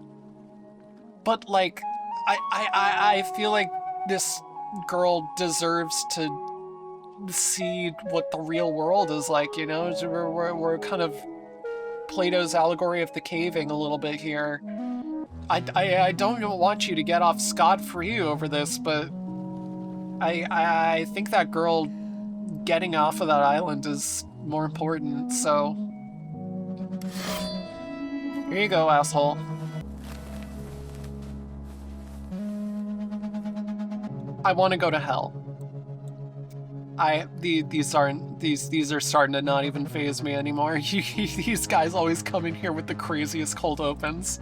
Speaker 1: But, like, I feel like this girl deserves to see what the real world is like, you know? We're kind of Plato's allegory of the caving a little bit here. I don't want you to get off scot-free over this, but I think that girl getting off of that island is more important, so... Here you go, asshole. I want to go to hell. These are starting to not even faze me anymore. These guys always come in here with the craziest cold opens.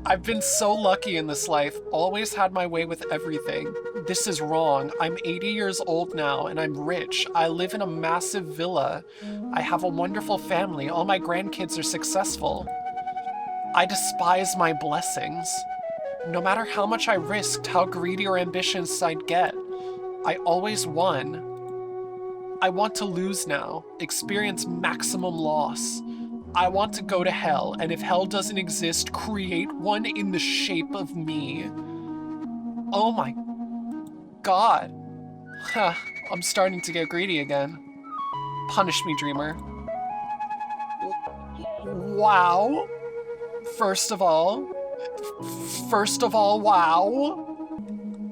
Speaker 1: I've been so lucky in this life, always had my way with everything. This is wrong. I'm 80 years old now, and I'm rich. I live in a massive villa. I have a wonderful family. All my grandkids are successful. I despise my blessings. No matter how much I risked, how greedy or ambitious I'd get, I always won. I want to lose now, experience maximum loss. I want to go to hell, and if hell doesn't exist, create one in the shape of me. Oh my god. Huh, I'm starting to get greedy again. Punish me, dreamer. Wow. First of all, wow.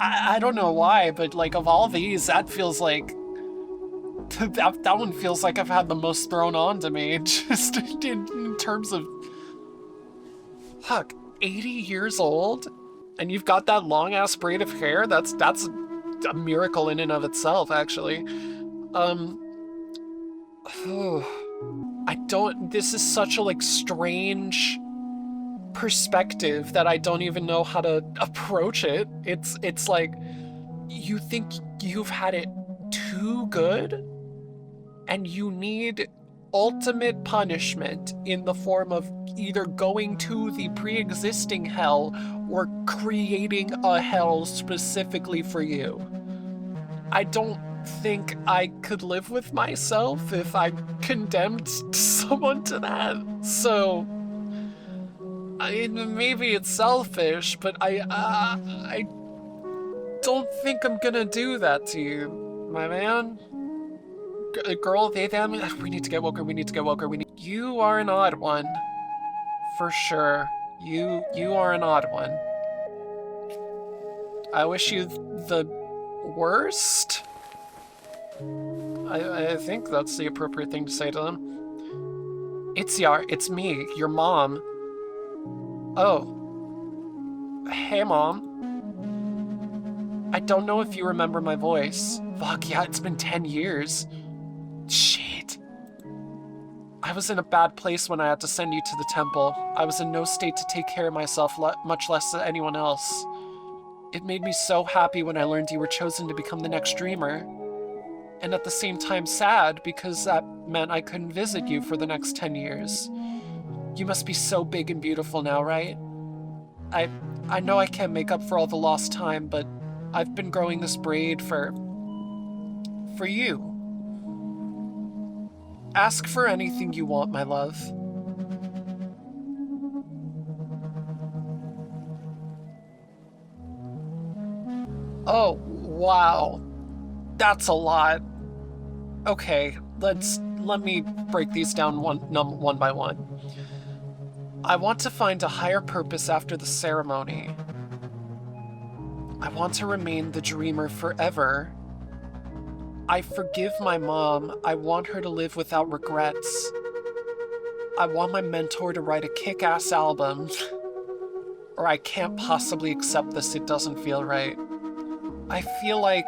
Speaker 1: I don't know why, but like of all these, that feels like that one feels like I've had the most thrown on to me, just in terms of, fuck, 80 years old, and you've got that long ass braid of hair. That's a miracle in and of itself, actually. This is such a like strange perspective that I don't even know how to approach it. It's like, you think you've had it too good, and you need ultimate punishment in the form of either going to the pre-existing hell or creating a hell specifically for you. I don't think I could live with myself if I condemned someone to that. So, I mean, maybe it's selfish, but I don't think I'm gonna do that to you, my man. Girl, they, them, we need to get woker, you are an odd one. For sure. You are an odd one. I wish you the worst? I think that's the appropriate thing to say to them. It's me, your mom. Oh. Hey, Mom. I don't know if you remember my voice. Fuck, yeah, it's been 10 years. Shit. I was in a bad place when I had to send you to the temple. I was in no state to take care of myself, much less anyone else. It made me so happy when I learned you were chosen to become the next dreamer. And at the same time sad, because that meant I couldn't visit you for the next 10 years. You must be so big and beautiful now, right? I know I can't make up for all the lost time, but I've been growing this braid for you. Ask for anything you want, my love. Oh, wow. That's a lot. Okay, let me break these down one by one. I want to find a higher purpose after the ceremony. I want to remain the dreamer forever. I forgive my mom. I want her to live without regrets. I want my mentor to write a kick-ass album. Or I can't possibly accept this, it doesn't feel right. I feel like,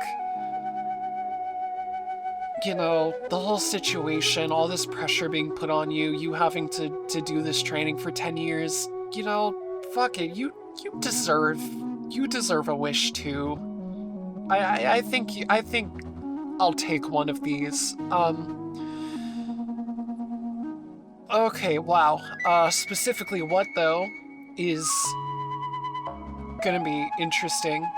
Speaker 1: you know, the whole situation, all this pressure being put on you, you having to do this training for 10 years, you know, fuck it, you deserve a wish too. I think I'll take one of these. Okay, wow. Specifically what, though, is gonna be interesting.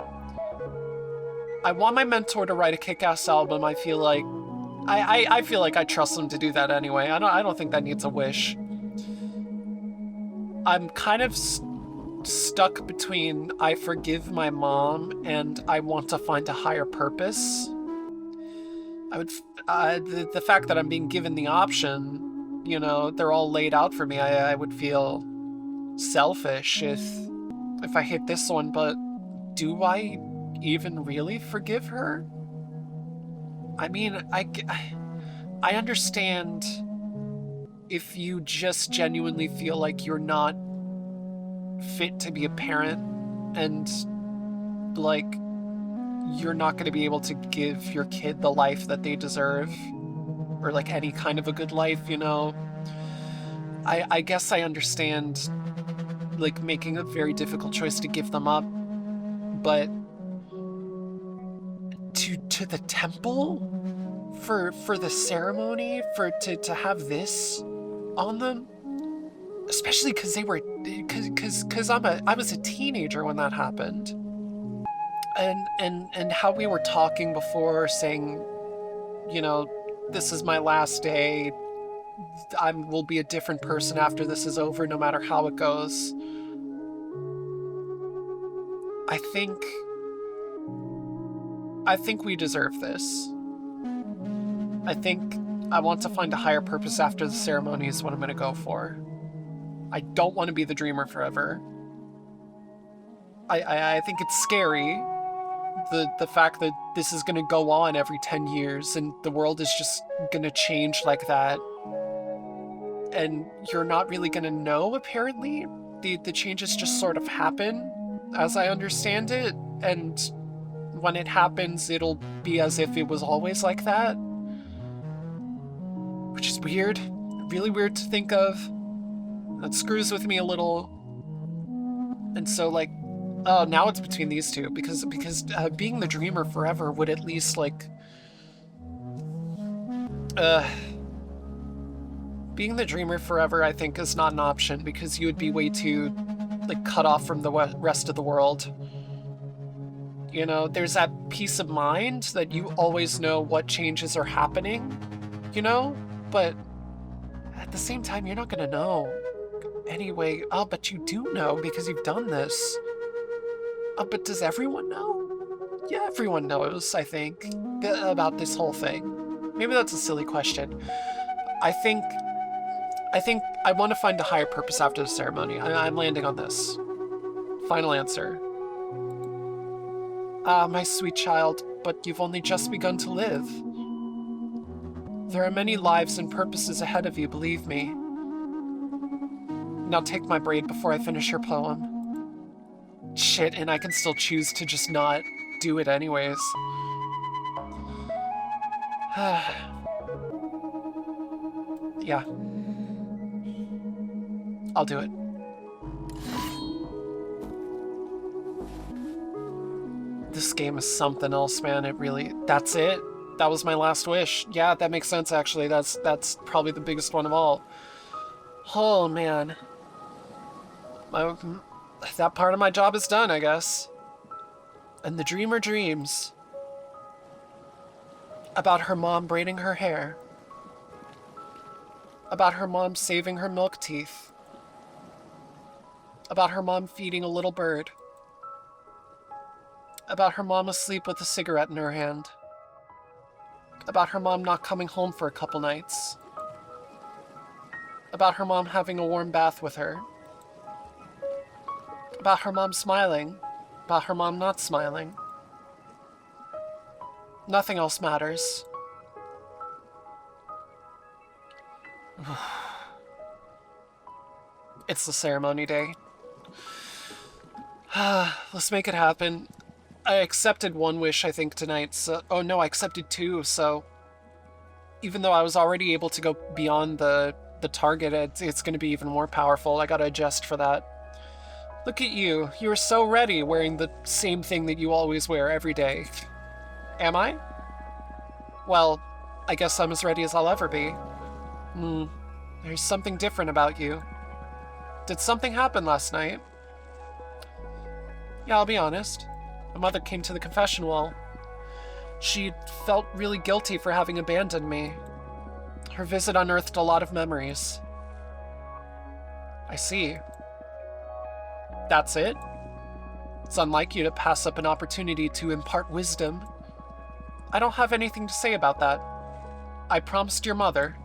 Speaker 1: I want my mentor to write a kick-ass album. I feel like I feel like I trust him to do that anyway. I don't think that needs a wish. I'm kind of stuck between I forgive my mom and I want to find a higher purpose. I would the fact that I'm being given the option, you know, they're all laid out for me. I would feel selfish if I hit this one, but do I even really forgive her? I mean, I understand if you just genuinely feel like you're not fit to be a parent and like you're not going to be able to give your kid the life that they deserve or like any kind of a good life, you know. I guess I understand like making a very difficult choice to give them up, but to the temple for the ceremony, to have this on them, especially because they were because I was a teenager when that happened, and how we were talking before, saying, you know, this is my last day. I will be a different person after this is over, no matter how it goes. I think we deserve this. I think I want to find a higher purpose after the ceremony is what I'm going to go for. I don't want to be the dreamer forever. I think it's scary, the fact that this is going to go on every 10 years and the world is just going to change like that. And you're not really going to know, apparently. The changes just sort of happen, as I understand it. And when it happens, it'll be as if it was always like that. Which is weird. Really weird to think of. That screws with me a little. And so, like, oh, now it's between these two. Because being the dreamer forever would at least, like... being the dreamer forever, I think, is not an option, because you would be way too, like, cut off from the rest of the world. You know, there's that peace of mind that you always know what changes are happening, you know? But at the same time, you're not gonna know. Anyway, oh, but you do know because you've done this. Oh, but does everyone know? Yeah, everyone knows, I think, about this whole thing. Maybe that's a silly question. I think I want to find a higher purpose after the ceremony. I'm landing on this. Final answer. Ah, my sweet child, but you've only just begun to live. There are many lives and purposes ahead of you, believe me. Now take my braid before I finish your poem. Shit, and I can still choose to just not do it anyways. Yeah. I'll do it. This game is something else, man. It really... That's it? That was my last wish. Yeah, that makes sense, actually. That's probably the biggest one of all. Oh, man. That part of my job is done, I guess. And the dreamer dreams about her mom braiding her hair. About her mom saving her milk teeth. About her mom feeding a little bird. About her mom asleep with a cigarette in her hand. About her mom not coming home for a couple nights. About her mom having a warm bath with her. About her mom smiling. About her mom not smiling. Nothing else matters. It's the ceremony day. Let's make it happen. I accepted one wish, I think, tonight, so... Oh no, I accepted two, so... Even though I was already able to go beyond the target, it's gonna be even more powerful. I gotta adjust for that. Look at you. You are so ready, wearing the same thing that you always wear every day. Am I? Well, I guess I'm as ready as I'll ever be. There's something different about you. Did something happen last night? Yeah, I'll be honest. My mother came to the confession wall. She felt really guilty for having abandoned me. Her visit unearthed a lot of memories. I see. That's it? It's unlike you to pass up an opportunity to impart wisdom. I don't have anything to say about that. I promised your mother.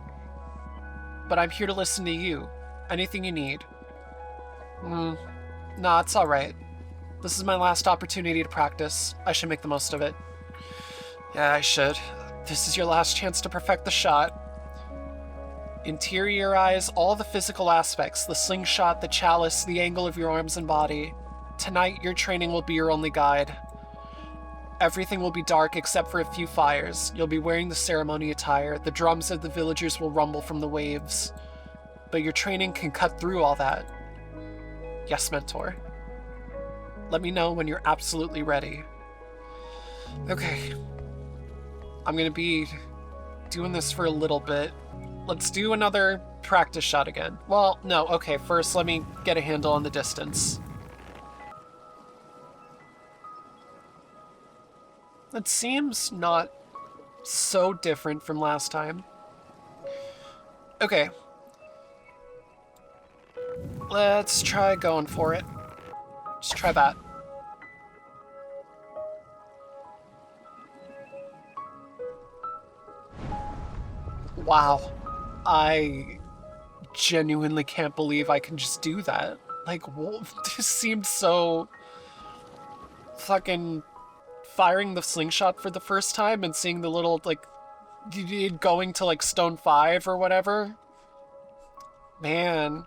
Speaker 1: But I'm here to listen to you. Anything you need. Nah, it's alright. This is my last opportunity to practice. I should make the most of it. Yeah, I should. This is your last chance to perfect the shot. Interiorize all the physical aspects, the slingshot, the chalice, the angle of your arms and body. Tonight, your training will be your only guide. Everything will be dark except for a few fires. You'll be wearing the ceremony attire. The drums of the villagers will rumble from the waves. But your training can cut through all that. Yes, Mentor. Let me know when you're absolutely ready. Okay. I'm gonna be doing this for a little bit. Let's do another practice shot again. Well, no, okay, first let me get a handle on the distance. That seems not so different from last time. Okay. Let's try going for it. Just try that. Wow. I genuinely can't believe I can just do that. Like, this seemed so fucking firing the slingshot for the first time and seeing the little, like, going to, like, stone 5 or whatever. Man.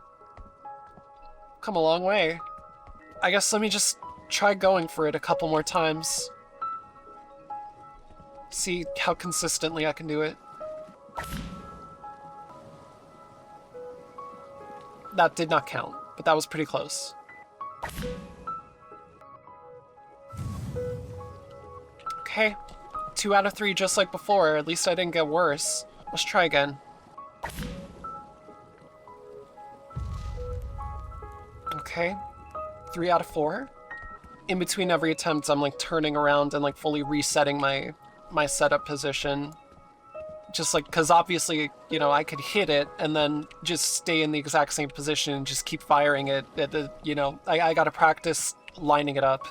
Speaker 1: Come a long way. I guess let me just try going for it a couple more times. See how consistently I can do it. That did not count, but that was pretty close. Okay, 2 out of 3 just like before. At least I didn't get worse. Let's try again. Okay, 3 out of 4. In between every attempt, I'm like turning around and like fully resetting my setup position. Just like, because obviously, you know, I could hit it and then just stay in the exact same position and just keep firing it. You know, I gotta practice lining it up.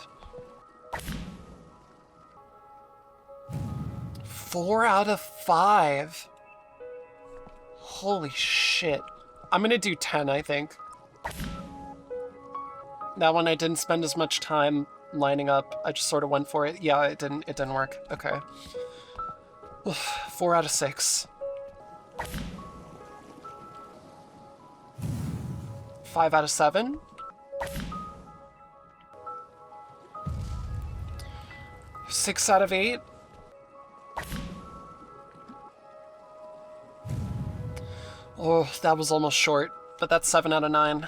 Speaker 1: 4 out of 5. Holy shit. I'm gonna do 10, I think. That one I didn't spend as much time lining up. I just sort of went for it. Yeah, it didn't work. Okay. 4 out of 6. 5 out of 7. 6 out of 8. Oh, that was almost short, but that's 7 out of 9.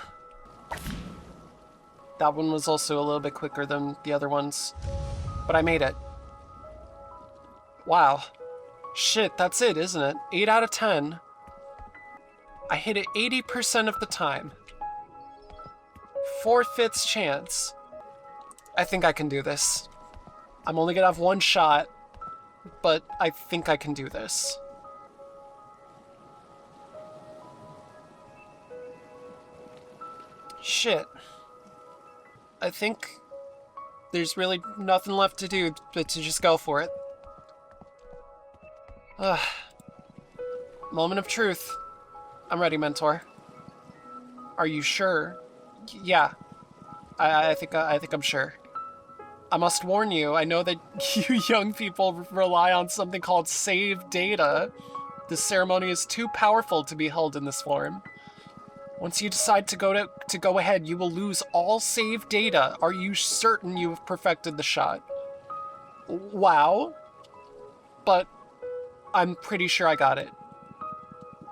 Speaker 1: That one was also a little bit quicker than the other ones, but I made it. Wow. Shit, that's it, isn't it? 8 out of 10. I hit it 80% of the time. 4/5 chance. I think I can do this. I'm only gonna have one shot, but I think I can do this. Shit. I think there's really nothing left to do but to just go for it. Moment of truth. I'm ready, Mentor. Are you sure? Yeah. I think I'm sure. I must warn you, I know that you young people rely on something called save data. This ceremony is too powerful to be held in this form. Once you decide to go ahead, you will lose all save data. Are you certain you have perfected the shot? Wow. But I'm pretty sure I got it.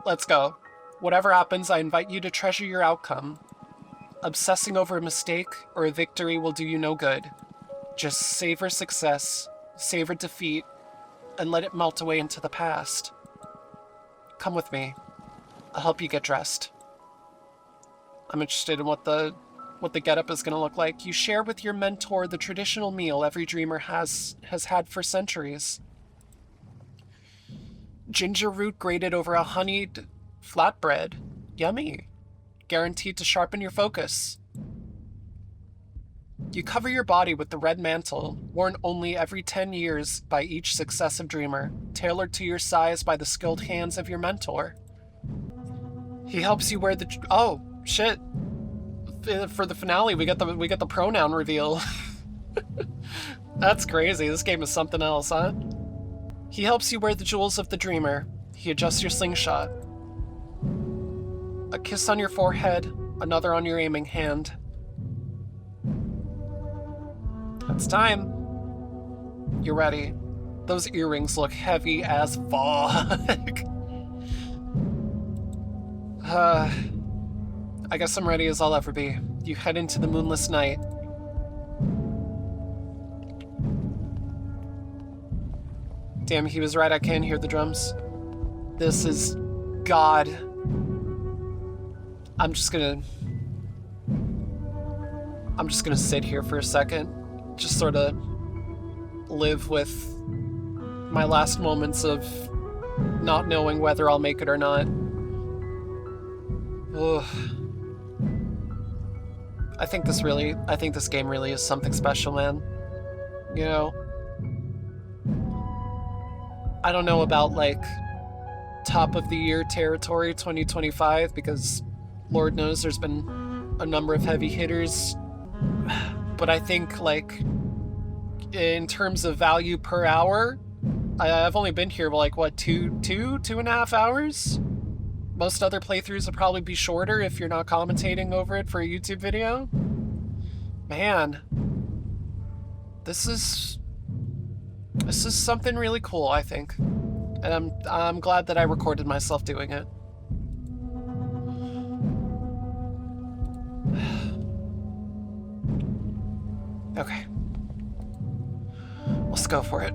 Speaker 1: Let's go. Whatever happens, I invite you to treasure your outcome. Obsessing over a mistake or a victory will do you no good. Just savor success, savor defeat, and let it melt away into the past. Come with me. I'll help you get dressed. I'm interested in what the what the getup is going to look like. You share with your mentor the traditional meal every dreamer has had for centuries. Ginger root grated over a honeyed flatbread. Yummy. Guaranteed to sharpen your focus. You cover your body with the red mantle, worn only every 10 years by each successive dreamer, tailored to your size by the skilled hands of your mentor. He helps you wear the... Oh, shit. For the finale, we get the pronoun reveal. That's crazy. This game is something else, huh? He helps you wear the jewels of the dreamer. He adjusts your slingshot. A kiss on your forehead, another on your aiming hand. It's time. You're ready. Those earrings look heavy as fuck. I guess I'm ready as I'll ever be. You head into the moonless night. Damn, he was right, I can't hear the drums. This is God. I'm just gonna sit here for a second. Just sort of live with my last moments of not knowing whether I'll make it or not. Ugh. I think this game really is something special, man. You know? I don't know about, like, top of the year territory 2025, because Lord knows there's been a number of heavy hitters. But I think, like, in terms of value per hour, I've only been here, like, what, two and a half hours? Most other playthroughs would probably be shorter if you're not commentating over it for a YouTube video. Man. This is something really cool, I think. And I'm glad that I recorded myself doing it. Okay. Let's go for it.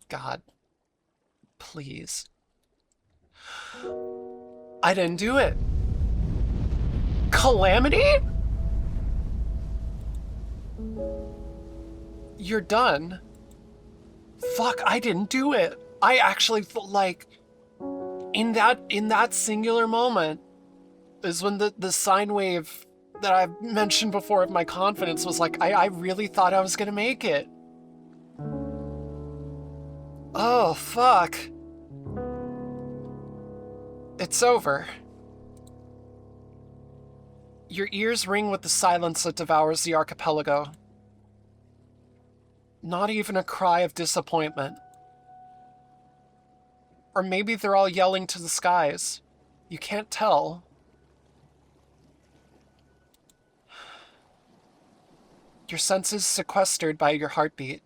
Speaker 1: God. Please. I didn't do it. Calamity? You're done. Fuck, I didn't do it. I actually felt like in that singular moment is when the sine wave that I've mentioned before of my confidence was like, I really thought I was gonna make it. Oh, fuck. It's over. Your ears ring with the silence that devours the archipelago. Not even a cry of disappointment. Or maybe they're all yelling to the skies. You can't tell. Your senses sequestered by your heartbeat.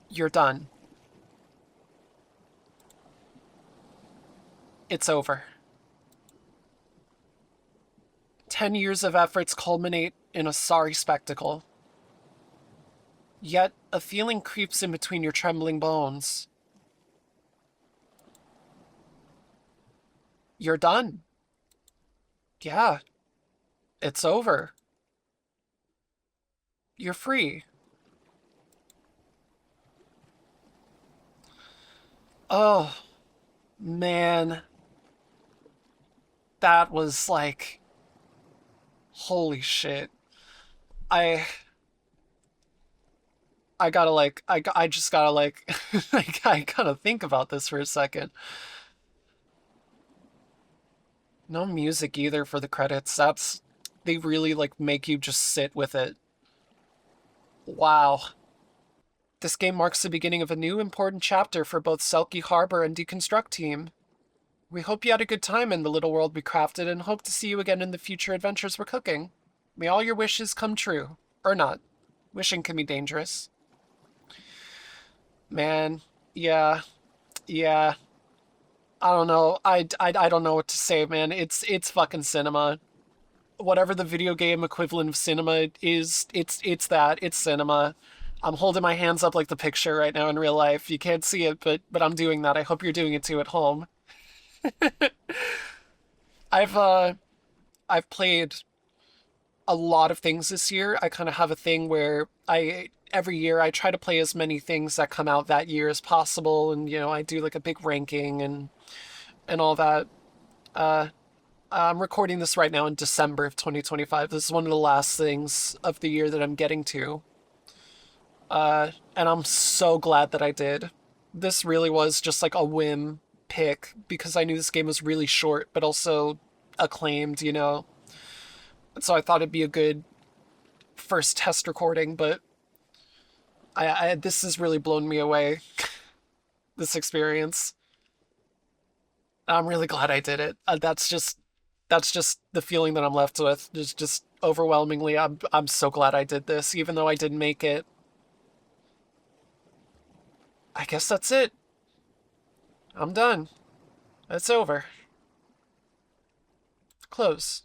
Speaker 1: You're done. It's over. 10 years of efforts culminate in a sorry spectacle. Yet, a feeling creeps in between your trembling bones. You're done. Yeah. It's over. You're free. Oh, man. That was like... Holy shit. I gotta like, I just gotta like, I gotta think about this for a second. No music either for the credits. They really like make you just sit with it. Wow. This game marks the beginning of a new important chapter for both Selkie Harbor and Deconstruct Team. We hope you had a good time in the little world we crafted and hope to see you again in the future adventures we're cooking. May all your wishes come true. Or not. Wishing can be dangerous. Man, yeah. Yeah, I don't know. I don't know what to say, man. It's fucking cinema. Whatever the video game equivalent of cinema is, it's that. It's cinema. I'm holding my hands up like the picture right now in real life. You can't see it, but I'm doing that. I hope you're doing it too at home. I've uh I've played a lot of things this year. I kind of have a thing where I every year I try to play as many things that come out that year as possible, and I do like a big ranking and all that. Uh, I'm recording this right now in December of 2025. This is one of the last things of the year that I'm getting to. And I'm so glad that I did. This really was just like a whim pick because I knew this game was really short, but also acclaimed. And so I thought it'd be a good first test recording, but this has really blown me away, this experience. I'm really glad I did it. That's just the feeling that I'm left with. Just overwhelmingly, I'm so glad I did this, even though I didn't make it. I guess that's it. I'm done. It's over. Close.